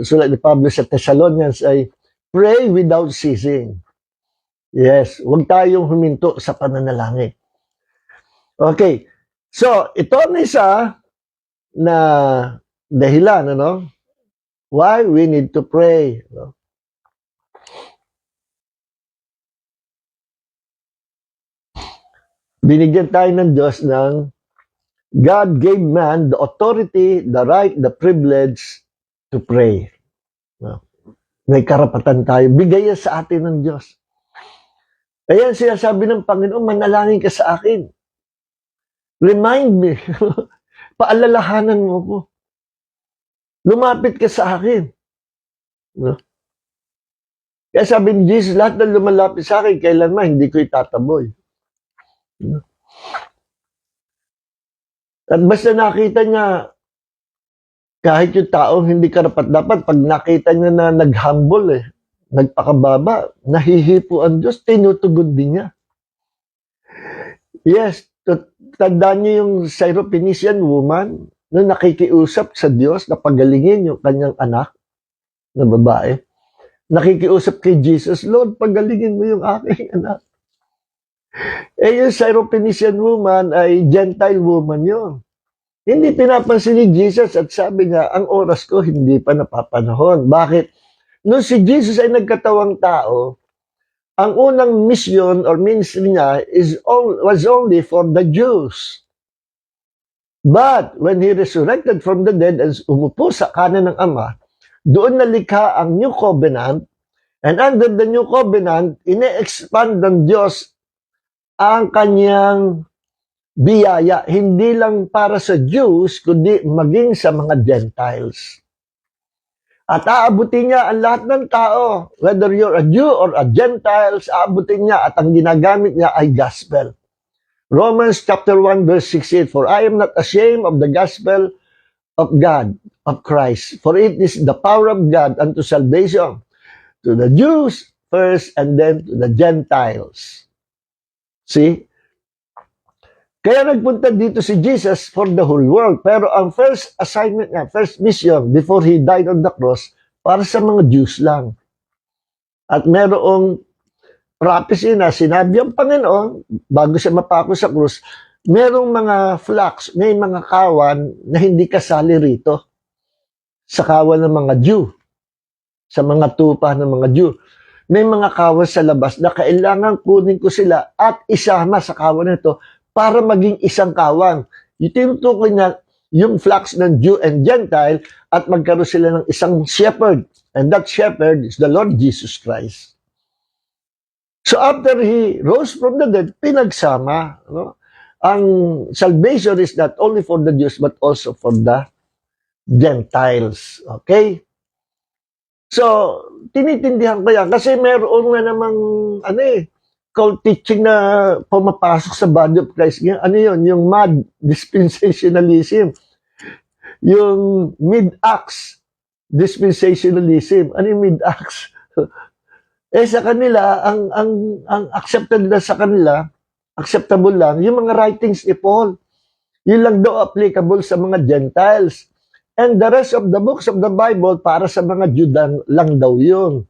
sulat ni Pablo sa Thessalonians ay pray without ceasing. Yes, huwag tayong huminto sa pananalangin. Okay. So, ito ang isa na dahilan, ano? Why we need to pray. No? Binigyan tayo ng Diyos ng God gave man the authority, the right, the privilege to pray. No? May karapatan tayo. Bigay yan sa atin ng Diyos. Ayan sinasabi ng Panginoon, manalangin ka sa akin. Remind me. Paalalahanan mo ko. Lumapit ka sa akin. No? Kaya sabi ni Jesus, lahat na lumalapit sa akin, kailanman hindi ko itataboy. At basta nakita niya, kahit yung taong hindi karapat-dapat, pag nakita niya na nag-humble, nagpakababa, nahihipo ang Diyos, tinutugon din niya. Yes, tandaan niyo yung Syrophoenician woman na nakikiusap sa Diyos na pagalingin yung kanyang anak na babae. Nakikiusap kay Jesus, Lord, pagalingin mo yung aking anak. Yung Syrophoenician woman ay Gentile woman yun. Hindi pinapansin ni Jesus at sabi niya, ang oras ko hindi pa napapanahon. Bakit? Nung si Jesus ay nagkatawang tao, ang unang mission or ministry niya was only for the Jews. But when He resurrected from the dead and umupo sa kanan ng Ama, doon nalikha ang New Covenant, and under the New Covenant, ine-expand ng Diyos ang kanyang biyaya, hindi lang para sa Jews, kundi maging sa mga Gentiles. At aabutin niya ang lahat ng tao, whether you're a Jew or a Gentiles, aabutin niya at ang ginagamit niya ay gospel. Romans chapter 1 verse 16, for I am not ashamed of the gospel of God, of Christ, for it is the power of God unto salvation to the Jews first and then to the Gentiles. See? Kaya nagpunta dito si Jesus for the whole world. Pero ang first assignment niya, first mission before He died on the cross, para sa mga Jews lang. At merong prophecy na sinabi ang Panginoon, bago siya mapako sa krus, merong mga flocks, may mga kawan na hindi kasali rito sa kawan ng mga Jew, sa mga tupa ng mga Jew. May mga kawan sa labas na kailangan kunin ko sila at isama sa kawan na ito para maging isang kawan. Yung tinutukoy niya yung flocks ng Jew and Gentile at magkaroon sila ng isang shepherd. And that shepherd is the Lord Jesus Christ. So after He rose from the dead, pinagsama. No? Ang salvation is not only for the Jews but also for the Gentiles. Okay? So, tinitindihan ko yan. Kasi meron nga namang, cult teaching na pumapasok sa body of Christ. Ano yun? Yung mad dispensationalism. Yung mid-acts dispensationalism. Ano yung mid-acts? Sa kanila, ang accepted na sa kanila, acceptable lang, yung mga writings ni Paul. Yun lang daw applicable sa mga Gentiles. And the rest of the books of the Bible, para sa mga Jew lang daw yun.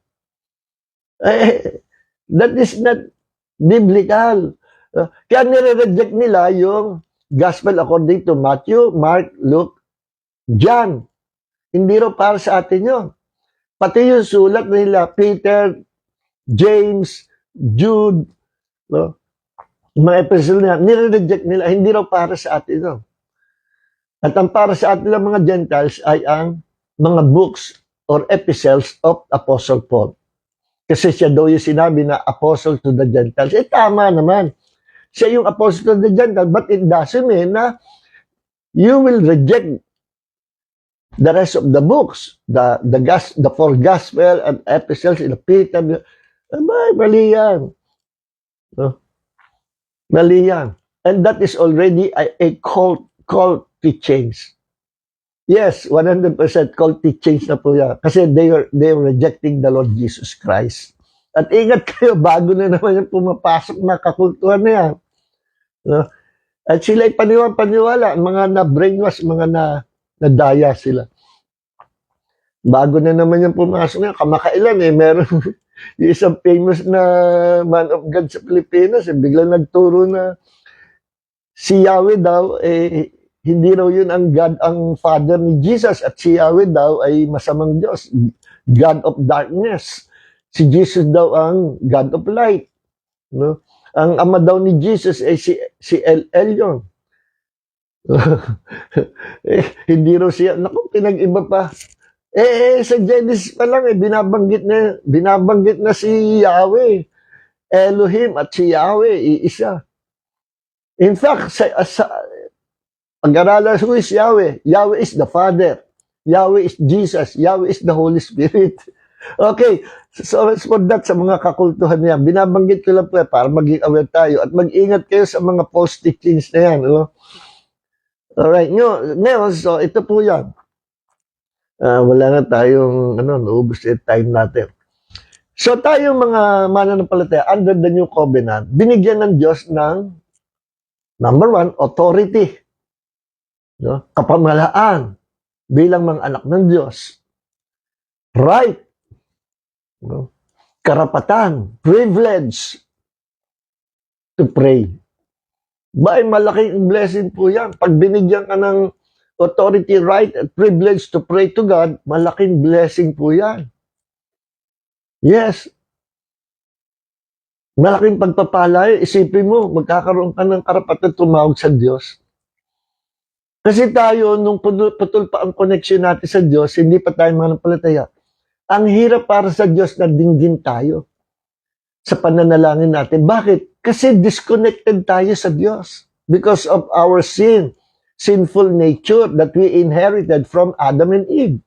That is not biblical. Kaya nire-reject nila yung gospel according to Matthew, Mark, Luke, John. Hindi raw para sa atin yun. Pati yung sulat nila, Peter, James, Jude, no? Mga epistle nila, nire-reject nila, hindi raw para sa atin yun. At ang para sa atin ng mga Gentiles ay ang mga books or epistles of Apostle Paul. Kasi siya daw yung sinabi na apostle to the Gentiles. Tama naman. Siya yung apostle to the Gentiles, but it doesn't mean na you will reject the rest of the books, the four gospel and epistles in Peter. Mali yan. No? Mali yan. And that is already a cult teachings. Yes, 100% cult teachings na po yan. Kasi they are rejecting the Lord Jesus Christ. At ingat kayo, bago na naman yung pumapasok na kakultuhan na yan. No? At sila ay paniwala, mga na-brainwash, mga nadaya sila. Bago na naman yung pumasok na, kamakailan meron yung isang famous na man of God sa Pilipinas, biglang nagturo na si Yahweh daw, hindi raw yun ang God, ang Father ni Jesus, at si Yahweh daw ay masamang Diyos, God of darkness. Si Jesus daw ang God of light. No? Ang ama daw ni Jesus ay si El Elyon. Hindi raw siya, naku, pinag-iba pa. Sa Genesis pa lang, binabanggit na si Yahweh, Elohim at si Yahweh, iisa. In fact, pag-aralan who is Yahweh? Yahweh is the Father. Yahweh is Jesus. Yahweh is the Holy Spirit. Okay, so for that, sa mga kakultuhan niya, binabanggit ko lang po para maging aware tayo at mag-ingat kayo sa mga false teachings na yan. No? Alright, ngayon, so ito po yan. Wala na tayong, naubos yung time natin. So tayong mga mananampalataya under the new covenant, binigyan ng Diyos ng number 1, authority. No? Kapamalaan bilang mga anak ng Diyos. Right. No? Karapatan, privilege to pray. Malaking blessing po yan. Pag binigyan ka ng authority, right, and privilege to pray to God, malaking blessing po yan. Yes. Malaking pagpapala. Isipin mo, magkakaroon ka ng karapatan tumawag sa Diyos. Kasi tayo, nung putol pa ang connection natin sa Diyos, hindi pa tayo mananampalataya. Ang hirap para sa Diyos na dinggin tayo sa pananalangin natin. Bakit? Kasi disconnected tayo sa Diyos because of our sinful nature that we inherited from Adam and Eve.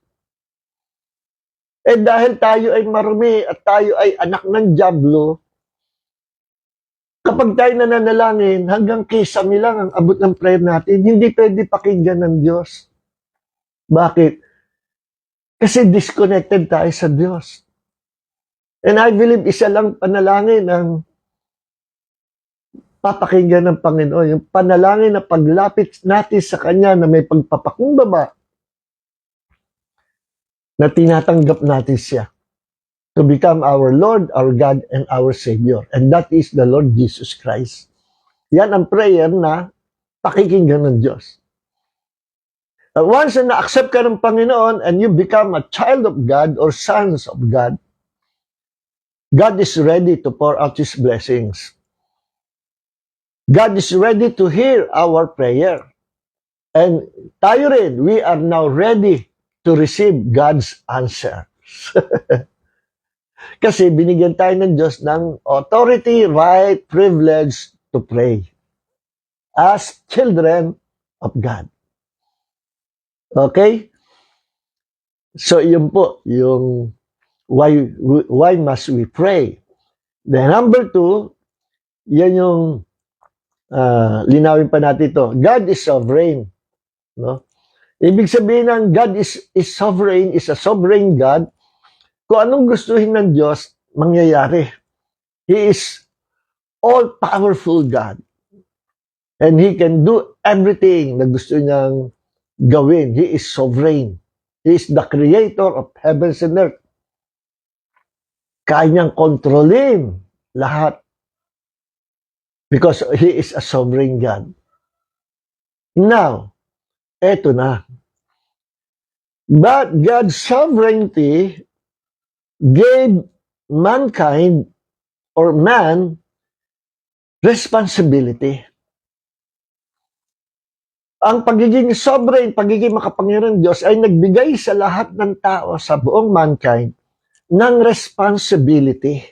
Dahil tayo ay marumi at tayo ay anak ng dyablo, kapag tayo nananalangin, hanggang kisame lang ang abot ng prayer natin, hindi pwede pakinggan ng Diyos. Bakit? Kasi disconnected tayo sa Diyos. And I believe isa lang panalangin ang papakinggan ng Panginoon. Yung panalangin na paglapit natin sa Kanya na may pagpapakumbaba, na tinatanggap natin siya to become our Lord, our God, and our Savior. And that is the Lord Jesus Christ. Yan ang prayer na pakikinggan ng Diyos. Once na na-accept ka ng Panginoon and you become a child of God or sons of God, God is ready to pour out His blessings. God is ready to hear our prayer. And tayo rin, we are now ready to receive God's answer. Kasi binigyan tayo ng Diyos ng authority, right, privilege to pray as children of God. Okay? So, yun po, yung why must we pray? The number 2, yan yung linawin pa natin ito. God is sovereign. No? Ibig sabihin ng God is sovereign, is a sovereign God. Kung anong gustuhin ng Diyos, mangyayari. He is all-powerful God. And He can do everything na gusto niyang gawin. He is sovereign. He is the creator of heavens and earth. Kaya niyang kontrolin lahat. Because He is a sovereign God. Now, eto na. But God's sovereignty gave mankind or man responsibility. Ang pagiging sovereign, pagiging makapangyarihan Diyos ay nagbigay sa lahat ng tao sa buong mankind ng responsibility.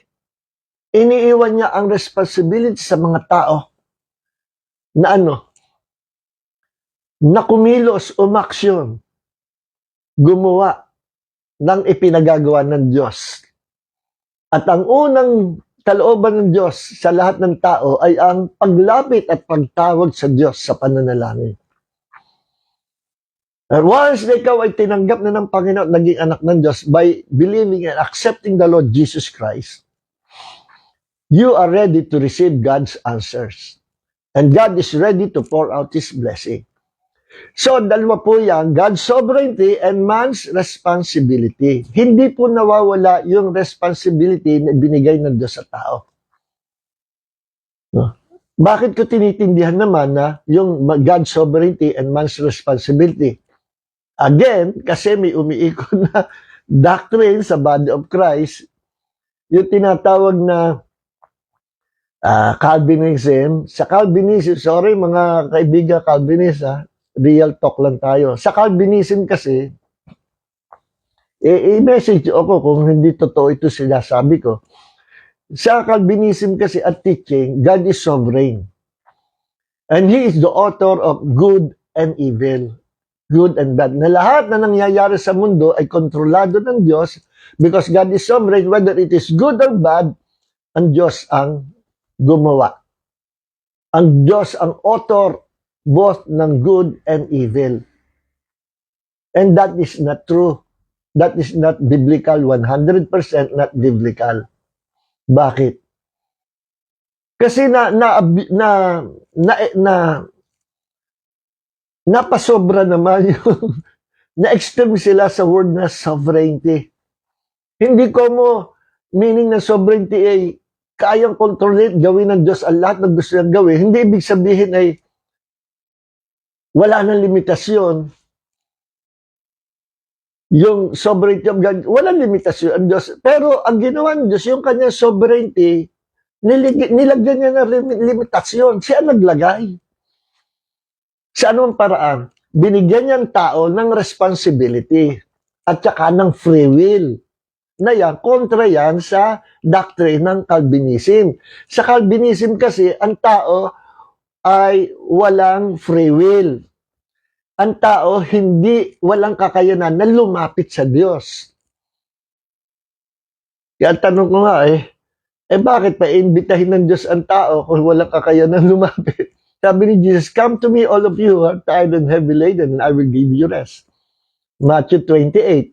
Iniiwan niya ang responsibility sa mga tao na na kumilos, umaksyon, gumawa ng ipinagagawa ng Diyos. At ang unang kalooban ng Diyos sa lahat ng tao ay ang paglapit at pagtawag sa Diyos sa pananalangin. And once na ikaw ay tinanggap na ng Panginoon, naging anak ng Diyos by believing and accepting the Lord Jesus Christ, you are ready to receive God's answers. And God is ready to pour out His blessing. So, dalawa po yan, God's sovereignty and man's responsibility. Hindi po nawawala yung responsibility na binigay ng Diyos sa tao. No? Bakit ko tinitindihan naman na yung God's sovereignty and man's responsibility? Again, kasi may umiikot na doctrine sa body of Christ, yung tinatawag na Calvinism. Sa Calvinism, sorry mga kaibigan Calvinist, real talk lang tayo. Sa Calvinism kasi, i-message ako kung hindi totoo ito sinasabi ko. Sa Calvinism kasi at teaching, God is sovereign. And He is the author of good and evil. Good and bad. Na lahat na nangyayari sa mundo ay kontrolado ng Diyos because God is sovereign, whether it is good or bad, ang Diyos ang gumawa. Ang Diyos ang author both ng good and evil. And that is not true. That is not biblical, 100% not biblical. Bakit? Kasi napasobra naman yung na-extreme sila sa word na sovereignty. Hindi ko mo meaning na sovereignty ay kayang kontrolin, gawin ng Diyos ang lahat ng gusto niyang gawin. Hindi ibig sabihin ay wala nang limitasyon. Yung sovereignty of God, walang limitasyon ang Diyos. Pero ang ginawa ng Diyos, yung kanyang sovereignty, nilagyan niya ng limitasyon. Siya naglagay. Sa anong paraan? Binigyan niya ang tao ng responsibility at saka ng free will. Na yan, kontra yan sa doctrine ng Calvinism. Sa Calvinism kasi, ang tao ay walang free will. Ang tao walang kakayanan na lumapit sa Diyos. Kaya tanong ko nga bakit pa imbitahin ng Diyos ang tao kung walang kakayanan lumapit? Sabi ni Jesus, "Come to me, all of you who are tired and heavy laden, and I will give you rest." Matthew 28,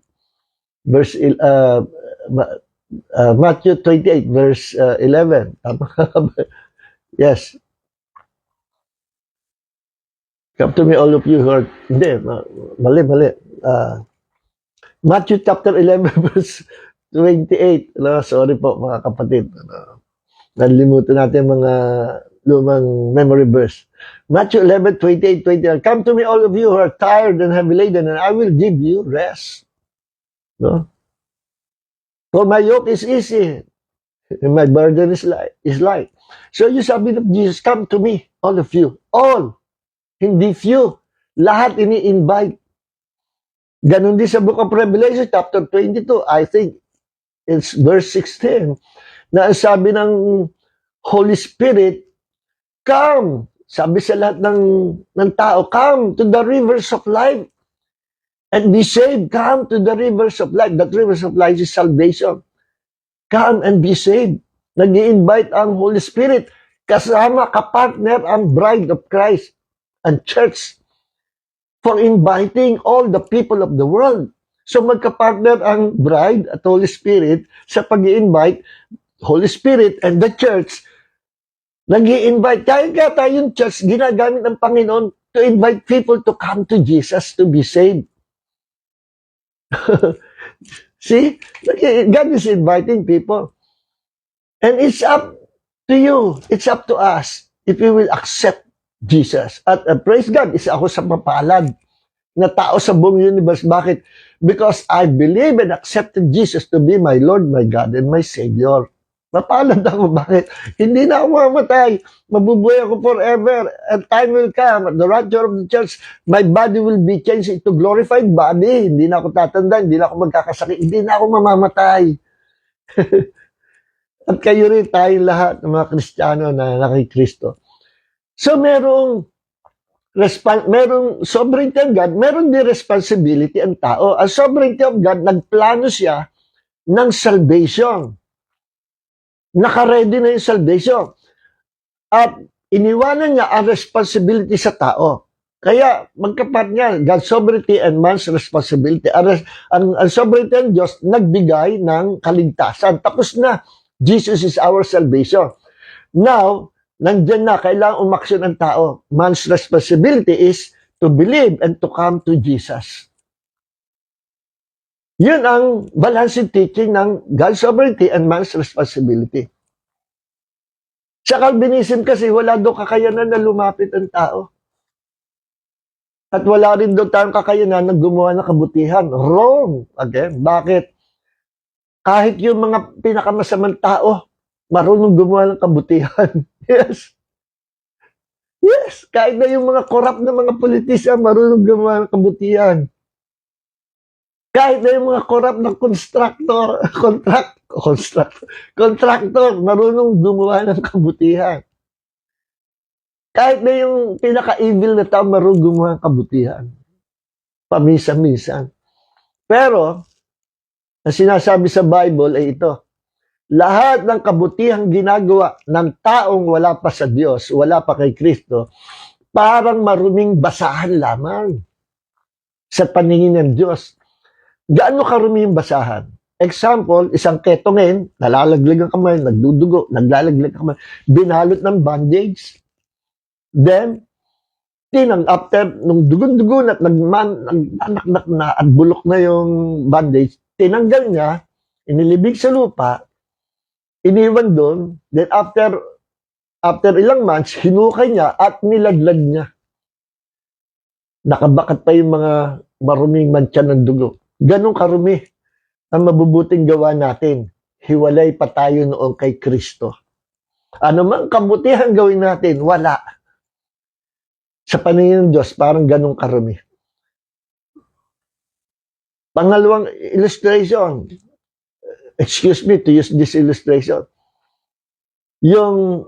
verse Matthew 28, verse 11. Yes. Come to me, all of you who are... Hindi, mali. Matthew chapter 11, verse 28. Sorry po, mga kapatid. Nalimutan natin mga lumang memory verse. Matthew 11, 28, 29. Come to me, all of you who are tired and heavy laden, and I will give you rest. No? For my yoke is easy, and my burden is light. So you sabi ng Jesus, come to me, all of you. All. Hindi few. Lahat ini-invite. Ganon din sa Book of Revelation, chapter 22. I think it's verse 16, na ang sabi ng Holy Spirit, come, sabi sa lahat ng tao, come to the rivers of life and be saved. Come to the rivers of life. That rivers of life is salvation. Come and be saved. Nag-i-invite ang Holy Spirit. Kasama, kapartner ang bride of Christ and church for inviting all the people of the world. So magkapartner ang bride at Holy Spirit sa pag-i-invite, Holy Spirit and the church. Nag-i-invite. Kaya tayong church, ginagamit ng Panginoon to invite people to come to Jesus to be saved. See? God is inviting people. And it's up to you. It's up to us if we will accept Jesus. At praise God, isa ako sa mapalad na tao sa buong universe. Bakit? Because I believe and accepted Jesus to be my Lord, my God, and my Savior. Mapalad ako. Bakit? Hindi na ako mamatay. Mabubuhay ako forever. And time will come. At the rapture of the church, my body will be changed into glorified body. Hindi na ako tatanda. Hindi na ako magkakasakit. Hindi na ako mamamatay. At kayo rin, tayong lahat ng mga Kristiyano na nakikristo. So, merong sovereignty of God, meron din responsibility ang tao. Ang sovereignty of God, nagplano siya ng salvation. Naka-ready na yung salvation. At iniwanan niya ang responsibility sa tao. Kaya, magkapat niya, God's sovereignty and man's responsibility. Ang sovereignty ng Diyos, nagbigay ng kaligtasan. Tapos na, Jesus is our salvation. Now, nandyan na, kailangan umaksyon ang tao. Man's responsibility is to believe and to come to Jesus. Yun ang balancing teaching ng God's sovereignty and man's responsibility. Sa Calvinism kasi, wala daw kakayanan na lumapit ang tao. At wala rin daw tayong kakayanan na gumawa ng kabutihan. Wrong. Again, bakit? Kahit yung mga pinakamasamang tao, marunong gumawa ng kabutihan. Yes. Yes. Kahit na yung mga corrupt na mga politisyan, marunong gumawa ng kabutihan. Kahit na yung mga corrupt na contractor, marunong gumawa ng kabutihan. Kahit na yung pinaka-evil na tao, marunong gumawa ng kabutihan. Pamisa-misan. Pero, ang sinasabi sa Bible ay ito, lahat ng kabutihang ginagawa ng taong wala pa sa Diyos, wala pa kay Kristo, parang maruming basahan lamang sa paningin ng Diyos. Gaano karumi yung basahan? Example, isang ketongin, nalalaglag ang kamay, nagdudugo, naglalaglag ang kamay, binalot ng bandage. Then, after, nung dugon-dugon at nagmanaknak na at bulok na yung bandage, tinanggal niya, inilibig sa lupa, iniwan doon, then after ilang months, hinukay niya at nilaglag niya. Nakabakat pa yung mga maruming mantsa ng dugo. Ganong karumi ang mabubuting gawa natin. Hiwalay pa tayo noon kay Kristo. Ano mang kabutihan gawin natin, wala. Sa paningin ng Diyos, parang ganong karumi. Pangalawang illustration. Excuse me to use this illustration. Yung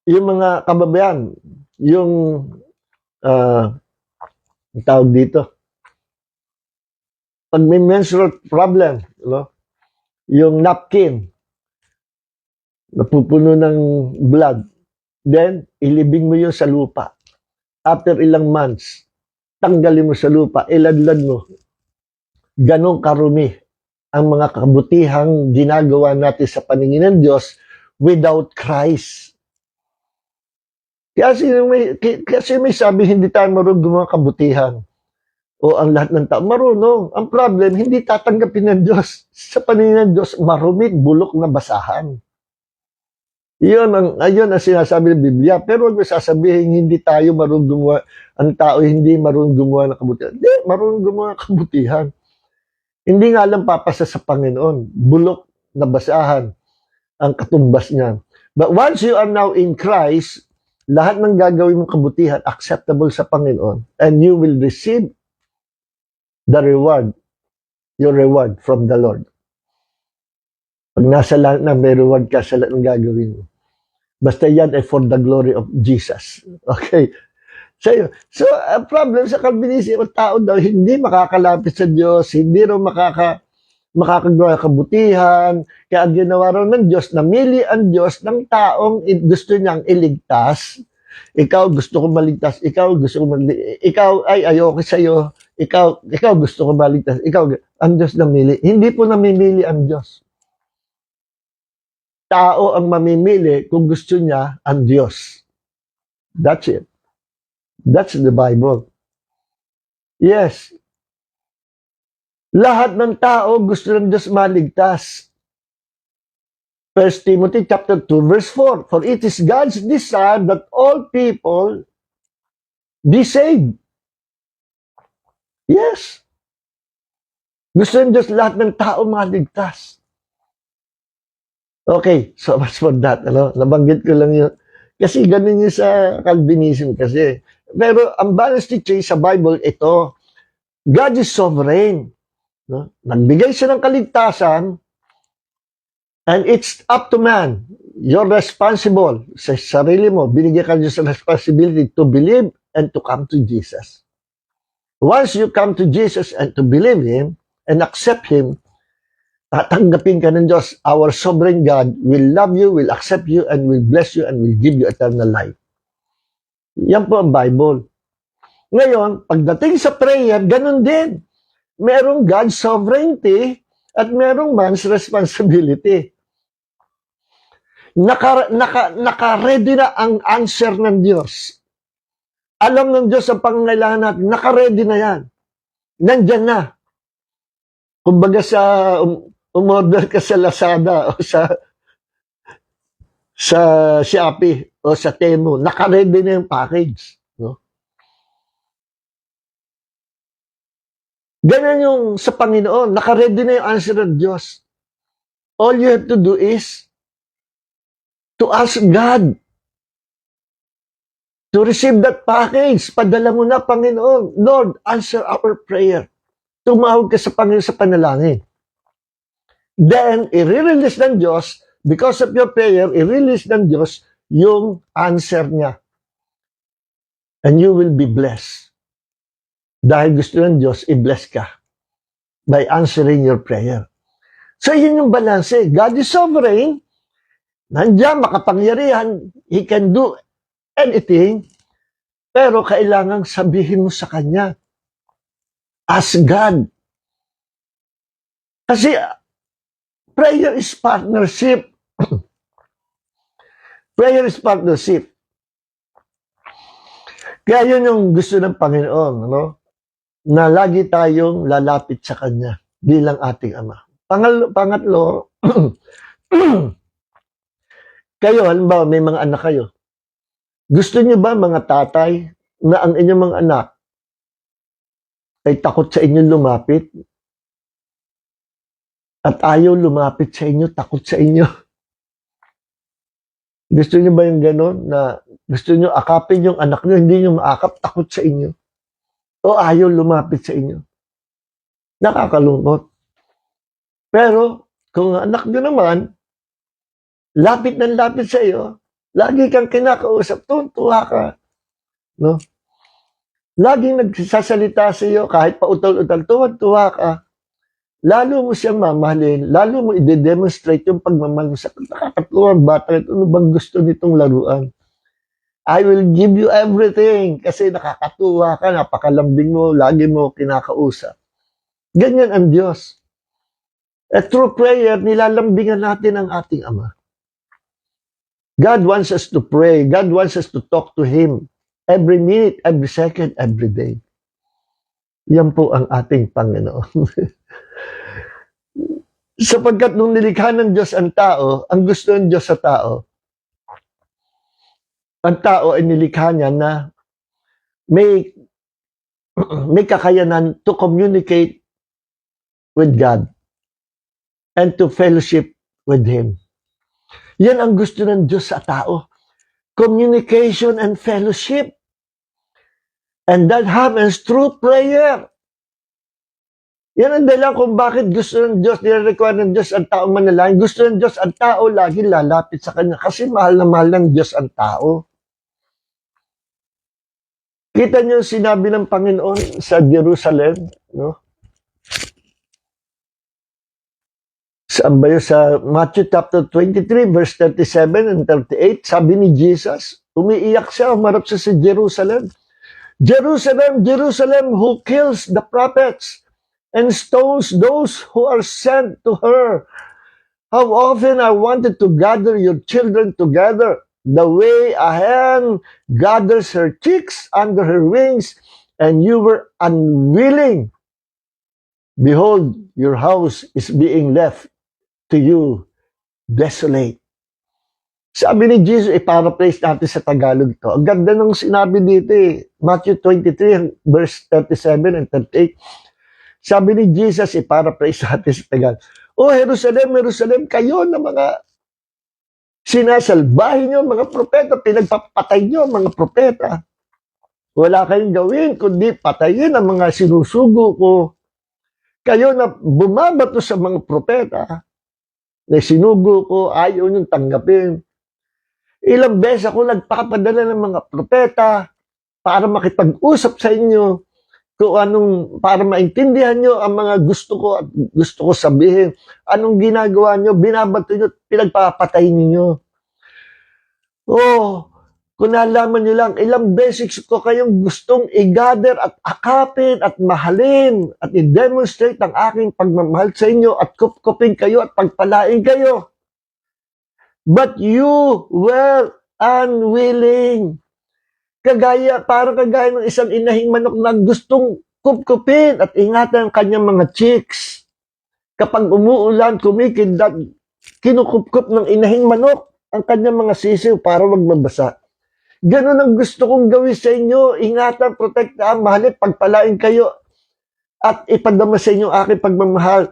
mga kababayan, yung tawag dito, pag may menstrual problem, yung napkin, napupuno ng blood, then, ilibing mo yun sa lupa. After ilang months, tanggalin mo sa lupa, iladlad mo. Ganong karumi ang mga kabutihang ginagawa natin sa paningin ng Diyos without Christ. Kasi may sabi, hindi tayo marunong gumawa kabutihan. O ang lahat ng tao, marunong. Ang problem, hindi tatanggapin ng Diyos. Sa paningin ng Diyos, marumit, bulok na basahan. Ayun ang sinasabi ng Biblia. Pero huwag mo sasabihin, hindi tayo marunong gumawa, ang tao hindi marunong gumawa ng kabutihan. Hindi, marunong gumawa ng kabutihan. Hindi nga lang papasa sa Panginoon. Bulok na basahan ang katumbas niya. But once you are now in Christ, lahat ng gagawin mong kabutihan acceptable sa Panginoon, and you will receive the reward, your reward from the Lord. Pag nasa lahat na, may reward ka sa lahat ng gagawin mo. Basta yan ay for the glory of Jesus. Okay? So, ang problem sa Calvinism, ang tao daw hindi makakalapit sa Diyos, hindi rin makakagawa kabutihan. Kaya ang ginawa raw ng Diyos, namili ang Diyos ng taong gusto niyang iligtas. Ikaw gusto ko maligtas, ikaw gusto ko maligtas, ikaw ay ayoko sa'yo, ikaw gusto ko maligtas, ang Diyos namili. Hindi po namimili ang Diyos. Tao ang mamimili kung gusto niya ang Diyos. That's it. That's the Bible. Yes. Lahat ng tao gusto ng Diyos maligtas. 1 Timothy chapter 2 verse 4, for it is God's desire that all people be saved. Yes. Gusto ng Diyos lahat ng tao maligtas. Okay, so much for that. Nabanggit ko lang yun. Kasi ganun yun sa Calvinism kasi. Pero ang balanced teaching sa Bible, ito, God is sovereign. No? Nagbigay siya ng kaligtasan, and it's up to man. You're responsible sa sarili mo. Binigyan ka niya sa responsibility to believe and to come to Jesus. Once you come to Jesus and to believe Him and accept Him, tatanggapin ka ng Diyos. Our sovereign God will love you, will accept you, and will bless you, and will give you eternal life. Yan po ang Bible. Ngayon, pagdating sa prayer, ganun din. Merong God's sovereignty at merong man's responsibility. Naka-ready na ang answer ng Diyos. Alam ng Diyos ang pangangailangan natin. Naka-ready na yan. Nandyan na. Kumbaga sa umorder ka sa Lazada o sa Shopee o sa Temu, naka-ready na yung package. No? Ganyan yung sa Panginoon. Naka-ready na yung answer ng Diyos. All you have to do is to ask God to receive that package. Padala mo na, Panginoon. Lord, answer our prayer. Tumawag ka sa Panginoon sa panalangin. Then, i-release ng Diyos, because of your prayer, i-release ng Diyos yung answer niya. And you will be blessed. Dahil gusto ng Diyos, i-bless ka by answering your prayer. So, yun yung balance. God is sovereign. Nandiyan, makapangyarihan. He can do anything. Pero kailangang sabihin mo sa Kanya. Ask God. Kasi, prayer is partnership. Prayer is partnership. Kaya yun yung gusto ng Panginoon, no? Na lagi tayong lalapit sa Kanya bilang ating Ama. Pangatlo, kayo, halimbawa, may mga anak kayo. Gusto niyo ba, mga tatay, na ang inyong mga anak ay takot sa inyo lumapit? At ayaw lumapit sa inyo, takot sa inyo. Gusto niyo ba yung gano'n na gusto niyo akapin yung anak niyo, hindi niyo maakap, takot sa inyo? O ayaw lumapit sa inyo? Nakakalungkot. Pero kung anak niyo naman, lapit ng lapit sa iyo, lagi kang kinakausap, tuwa ka. No? Laging nagsasalita sa iyo, kahit pautol-utol, tuwa ka. Lalo mo siyang mamahalin, lalo mo i-demonstrate yung pagmamahal mo sa nakakatuwang bata. Ano bang gusto nitong laruan? I will give you everything kasi nakakatuwa ka, napakalambing mo, lagi mo kinakausap. Ganyan ang Diyos. At through prayer, nilalambingan natin ang ating Ama. God wants us to pray. God wants us to talk to Him every minute, every second, every day. Yan po ang ating Panginoon. Sapagkat nung nilikha ng Diyos ang tao, ang gusto ng Diyos sa tao, ang tao ay nilikha niya na may kakayanan to communicate with God and to fellowship with Him. Yan ang gusto ng Diyos sa tao. Communication and fellowship. And that happens through prayer. Yan ang dahilan kung bakit gusto ng Diyos, nire-require ng Diyos ang taong manalangin. Gusto ng Diyos ang tao lagi lalapit sa Kanya kasi mahal na mahal ng Diyos ang tao. Kita niyo sinabi ng Panginoon sa Jerusalem, no? Saan ba yun? Sa Matthew chapter 23, verse 37 and 38, sabi ni Jesus, umiiyak siya, umarap siya sa Jerusalem. Jerusalem, Jerusalem, who kills the prophets and stones those who are sent to her. How often I wanted to gather your children together, the way a hen gathers her chicks under her wings, and you were unwilling. Behold, your house is being left to you desolate. Sabi ni Jesus, i-paraphrase natin sa Tagalog to. Ang ganda ng sinabi dito eh. Matthew 23, verse 37 and 38. Sabi ni Jesus, i-paraphrase natin sa Tagalog. O Jerusalem, Jerusalem, kayo na mga sinasalbahin nyo, mga propeta, pinagpapatay nyo, mga propeta. Wala kayong gawin, kundi patayin ang mga sinusugo ko. Kayo na bumabato sa mga propeta, na sinugo ko, ayaw nyo tanggapin. Ilang beses ako nagpapadala ng mga propeta para makipag-usap sa inyo kung anong, para maintindihan nyo ang mga gusto ko at gusto ko sabihin. Anong ginagawa nyo, binabato nyo, pinagpapatay ninyo. Oh, kung nalaman nyo lang, ilang beses ko kayong gustong i-gather at akapin at mahalin at i-demonstrate ang aking pagmamahal sa inyo at kupkupin kayo at pagpalain kayo. But you were unwilling. Parang kagaya ng isang inahing manok na gustong kupkupin at ingatan ang kanyang mga chicks. Kapag umuulan, kumikindat, kinukupkup ng inahing manok ang kanyang mga sisiw para wag mabasa. Ganun ang gusto kong gawin sa inyo. Ingatan, protektahan, mahalin, pagpalain kayo at ipadama sa inyo aking pagmamahal.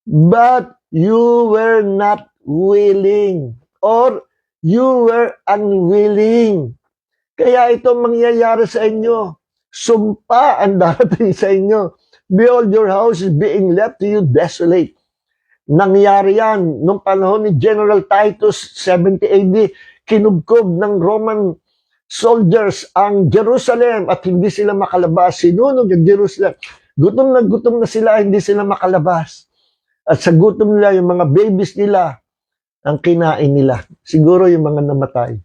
But you were not willing. Or you were unwilling. Kaya ito mangyayari sa inyo. Sumpa ang darating sa inyo. Behold, your house is being left to you desolate. Nangyari yan nung panahon ni General Titus, 70 AD. Kinubkob ng Roman soldiers ang Jerusalem at hindi sila makalabas. Sinunog ang Jerusalem. Gutom na sila, hindi sila makalabas. At sa gutom nila, yung mga babies nila, ang kinain nila. Siguro yung mga namatay.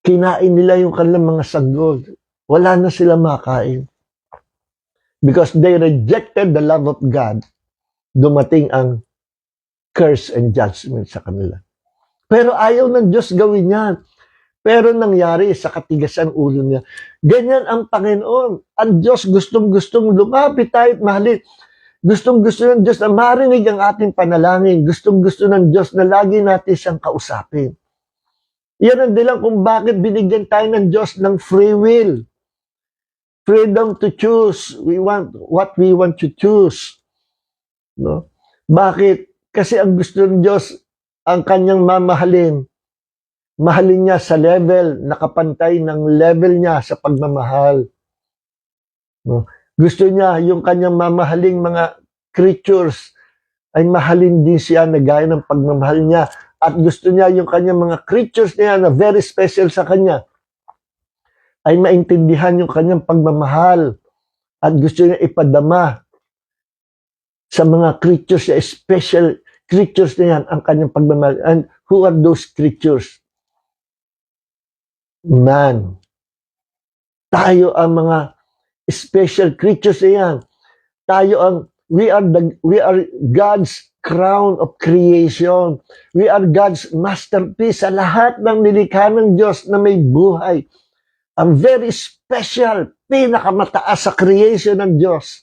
Kinain nila yung kanilang mga sanggol. Wala na sila makain. Because they rejected the love of God, dumating ang curse and judgment sa kanila. Pero ayaw ng Diyos gawin yan. Pero nangyari sa katigasan ulo niya. Ganyan ang Panginoon. Ang Diyos gustong-gustong lumapit tayo at mahalin. Gustong-gusto ng Diyos na marinig ang ating panalangin. Gustong-gusto ng Diyos na lagi natin siyang kausapin. Yan ang dahilan kung bakit binigyan tayo ng Diyos ng free will. Freedom to choose. We want what we want to choose. No? Bakit? Kasi ang gusto ng Diyos, ang kanyang mamahalin. Mahalin niya sa level, nakapantay ng level niya sa pagmamahal. No? Gusto niya yung kanyang mamahaling mga creatures ay mahalin din siya na gaya ng pagmamahal niya. At gusto niya yung kanyang mga creatures niya na very special sa kanya ay maintindihan yung kanyang pagmamahal. At gusto niya ipadama sa mga creatures niya, special creatures na yan, ang kanyang pagmamahal. And who are those creatures? Man. Tayo ang mga special creatures na yan. We are God's crown of creation. We are God's masterpiece sa lahat ng nilikha ng Diyos na may buhay. Ang very special, pinakamataas sa creation ng Diyos.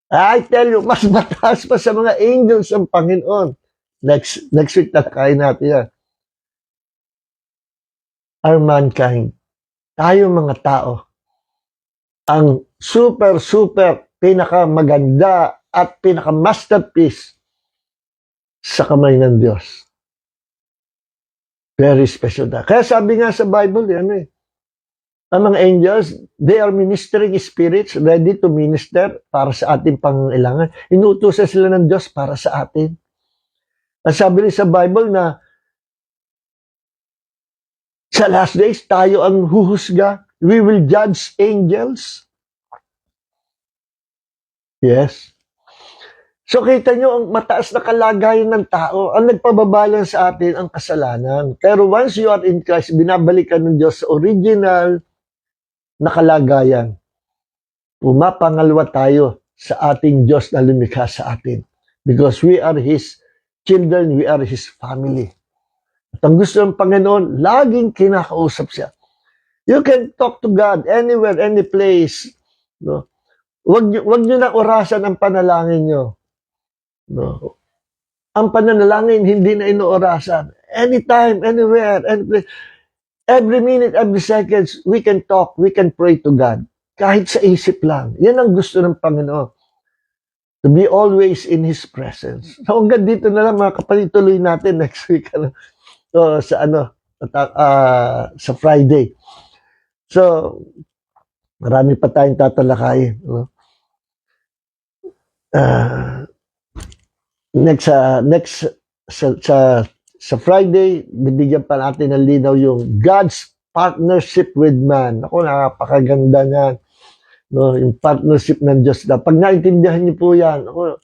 I tell you, mas mataas pa sa mga angels ang Panginoon. Next week talakayin natin yan. Our mankind, tayo mga tao, ang super pinakamaganda at pinaka-masterpiece sa kamay ng Diyos. Very special na. Kaya sabi nga sa Bible, yan Ang mga angels, they are ministering spirits ready to minister para sa ating pangangailangan. Inuutusan sila ng Diyos para sa atin. At sabi rin sa Bible na sa last days, tayo ang huhusga. We will judge angels. Yes. So kita nyo, ang mataas na kalagayan ng tao, ang nagpababalan sa atin ang kasalanan. Pero once you are in Christ, binabalikan ng Diyos sa original na kalagayan. Pumapangalwa tayo sa ating Diyos na lumikha sa atin. Because we are His children, we are His family. At ang gusto ng Panginoon, laging kinakausap siya. You can talk to God anywhere, any place. No? Wag nyo na orasan ang panalangin nyo. No. Ang pananalangin hindi na inoorasan. Anytime, anywhere, any place. Every minute, every seconds, we can talk, we can pray to God. Kahit sa isip lang. Yan ang gusto ng Panginoon. To be always in His presence. So hanggang dito na lang mga kapatid, tuloy natin next week sa Friday. So marami pa tayong tatalakayin. No? Sa Friday, bibigyan pa natin ng linaw yung God's partnership with man. Ako, napakaganda niyan. No, yung partnership ng Diyos. Pag naintindihan niyo po yan, ako,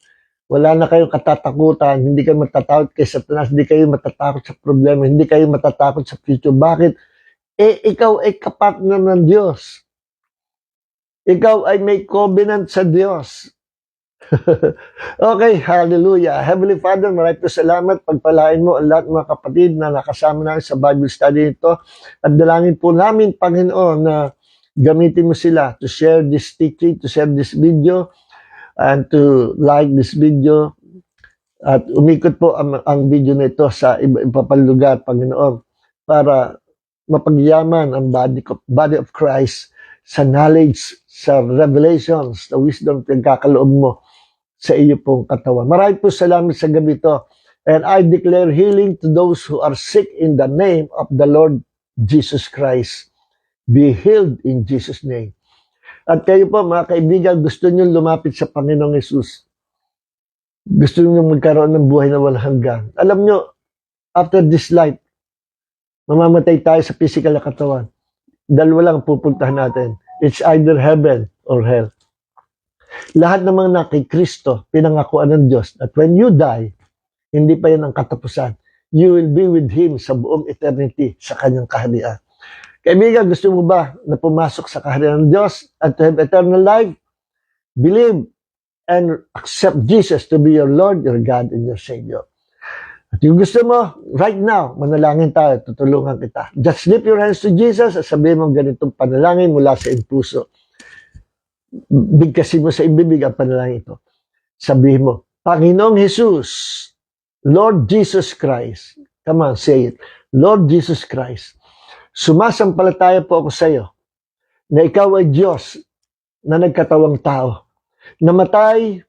wala na kayong katatakutan, hindi kayo matatakot kay Satanas, hindi kayo matatakot sa problema, hindi kayo matatakot sa future. Bakit? Ikaw ay kapartner ng Diyos. Ikaw ay may covenant sa Diyos. Okay, hallelujah. Heavenly Father, maraming salamat. Pagpalain mo ang lahat ng mga kapatid na nakasama namin sa Bible study nito. At dalangin po namin, Panginoon, na gamitin mo sila to share this teaching, to share this video, and to like this video. At umikot po ang video na ito sa iba pang lugar, Panginoon, para mapagyaman ang body of Christ sa knowledge, sa revelations, sa wisdom, pagkakaloob mo sa iyo pong katawan. Maraming po salamat sa gabi ito. And I declare healing to those who are sick in the name of the Lord Jesus Christ. Be healed in Jesus' name. At kayo po, mga kaibigan, gusto nyo lumapit sa Panginoong Yesus. Gusto nyo magkaroon ng buhay na walang hanggan. Alam nyo, after this life, mamamatay tayo sa physical na katawan. Dalawa lang pupuntahan natin. It's either heaven or hell. Lahat ng mga kay Kristo, pinangakuan ng Diyos, that when you die, hindi pa yan ang katapusan. You will be with Him sa buong eternity, sa kanyang kaharian. Kaibigan, gusto mo ba na pumasok sa kaharian ng Diyos at to have eternal life? Believe and accept Jesus to be your Lord, your God, and your Savior. At yung gusto mo, right now, manalangin tayo, tutulungan kita. Just lift your hands to Jesus at sabihin mo ganitong panalangin mula sa iyong puso. Bigkasin mo sa ibibig ang panalangin ito. Sabihin mo, Panginoong Jesus, Lord Jesus Christ. Come on, say it. Lord Jesus Christ. Sumasampalataya po ako sa iyo na ikaw ay Diyos na nagkatawang tao, namatay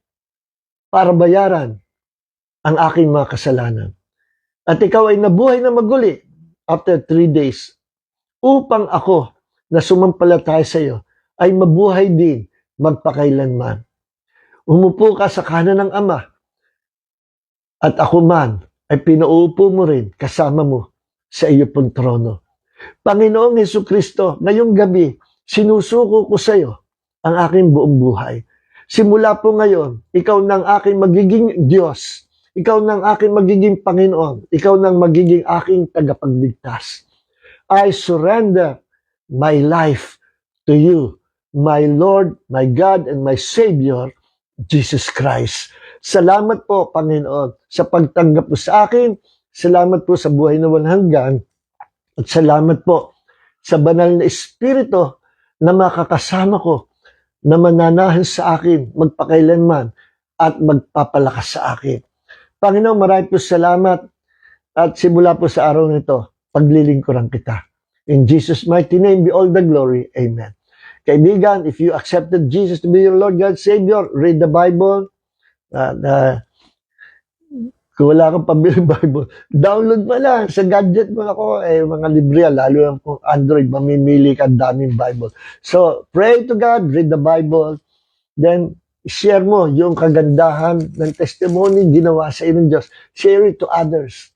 para bayaran ang aking mga kasalanan. At ikaw ay nabuhay na maguli after 3 days upang ako na sumampalataya sa iyo ay mabuhay din magpakailanman. Umupo ka sa kanan ng Ama at ako man ay pinauupo mo rin kasama mo sa iyo pong trono. Panginoong Hesukristo, ngayong gabi, sinusuko ko sa iyo ang aking buong buhay. Simula po ngayon, ikaw nang aking magiging Diyos. Ikaw nang aking magiging Panginoon. Ikaw nang magiging aking tagapagligtas. I surrender my life to you, my Lord, my God, and my Savior, Jesus Christ. Salamat po, Panginoon, sa pagtanggap mo sa akin. Salamat po sa buhay na walang hanggan. At salamat po sa banal na Espiritu na makakasama ko na mananahan sa akin magpakailanman at magpapalakas sa akin. Panginoon, marami po salamat at simula po sa araw nito, paglilingkuran kita. In Jesus' mighty name be all the glory. Amen. Kaibigan, if you accepted Jesus to be your Lord God Savior, read the Bible, Kung wala kang pambiling Bible, download mo lang sa gadget mo ako, mga libre yan, lalo lang kung Android, mamimili ka daming Bible. So, pray to God, read the Bible, then share mo yung kagandahan ng testimony ginawa sa iyo ng Diyos. Share it to others.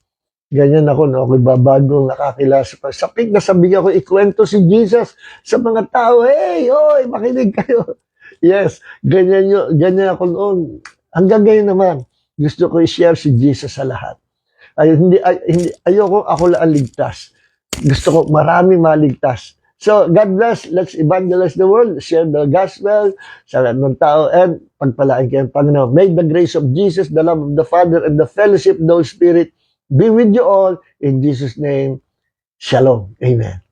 Ganyan ako, no? Ako'y babagong nakakilala pa. Sapig na sabihin ako, ikwento si Jesus sa mga tao. Hey, oy, makinig kayo. Yes, ganyan ako noon. Hanggang ngayon naman, gusto ko i-share si Jesus sa lahat. Ayoko ako lang ligtas. Gusto ko marami maligtas. So, God bless. Let's evangelize the world. Share the gospel sa lahat ng tao. And pagpalain kayo, Panginoon. May the grace of Jesus, the love of the Father, and the fellowship of the Holy Spirit be with you all. In Jesus' name, Shalom. Amen.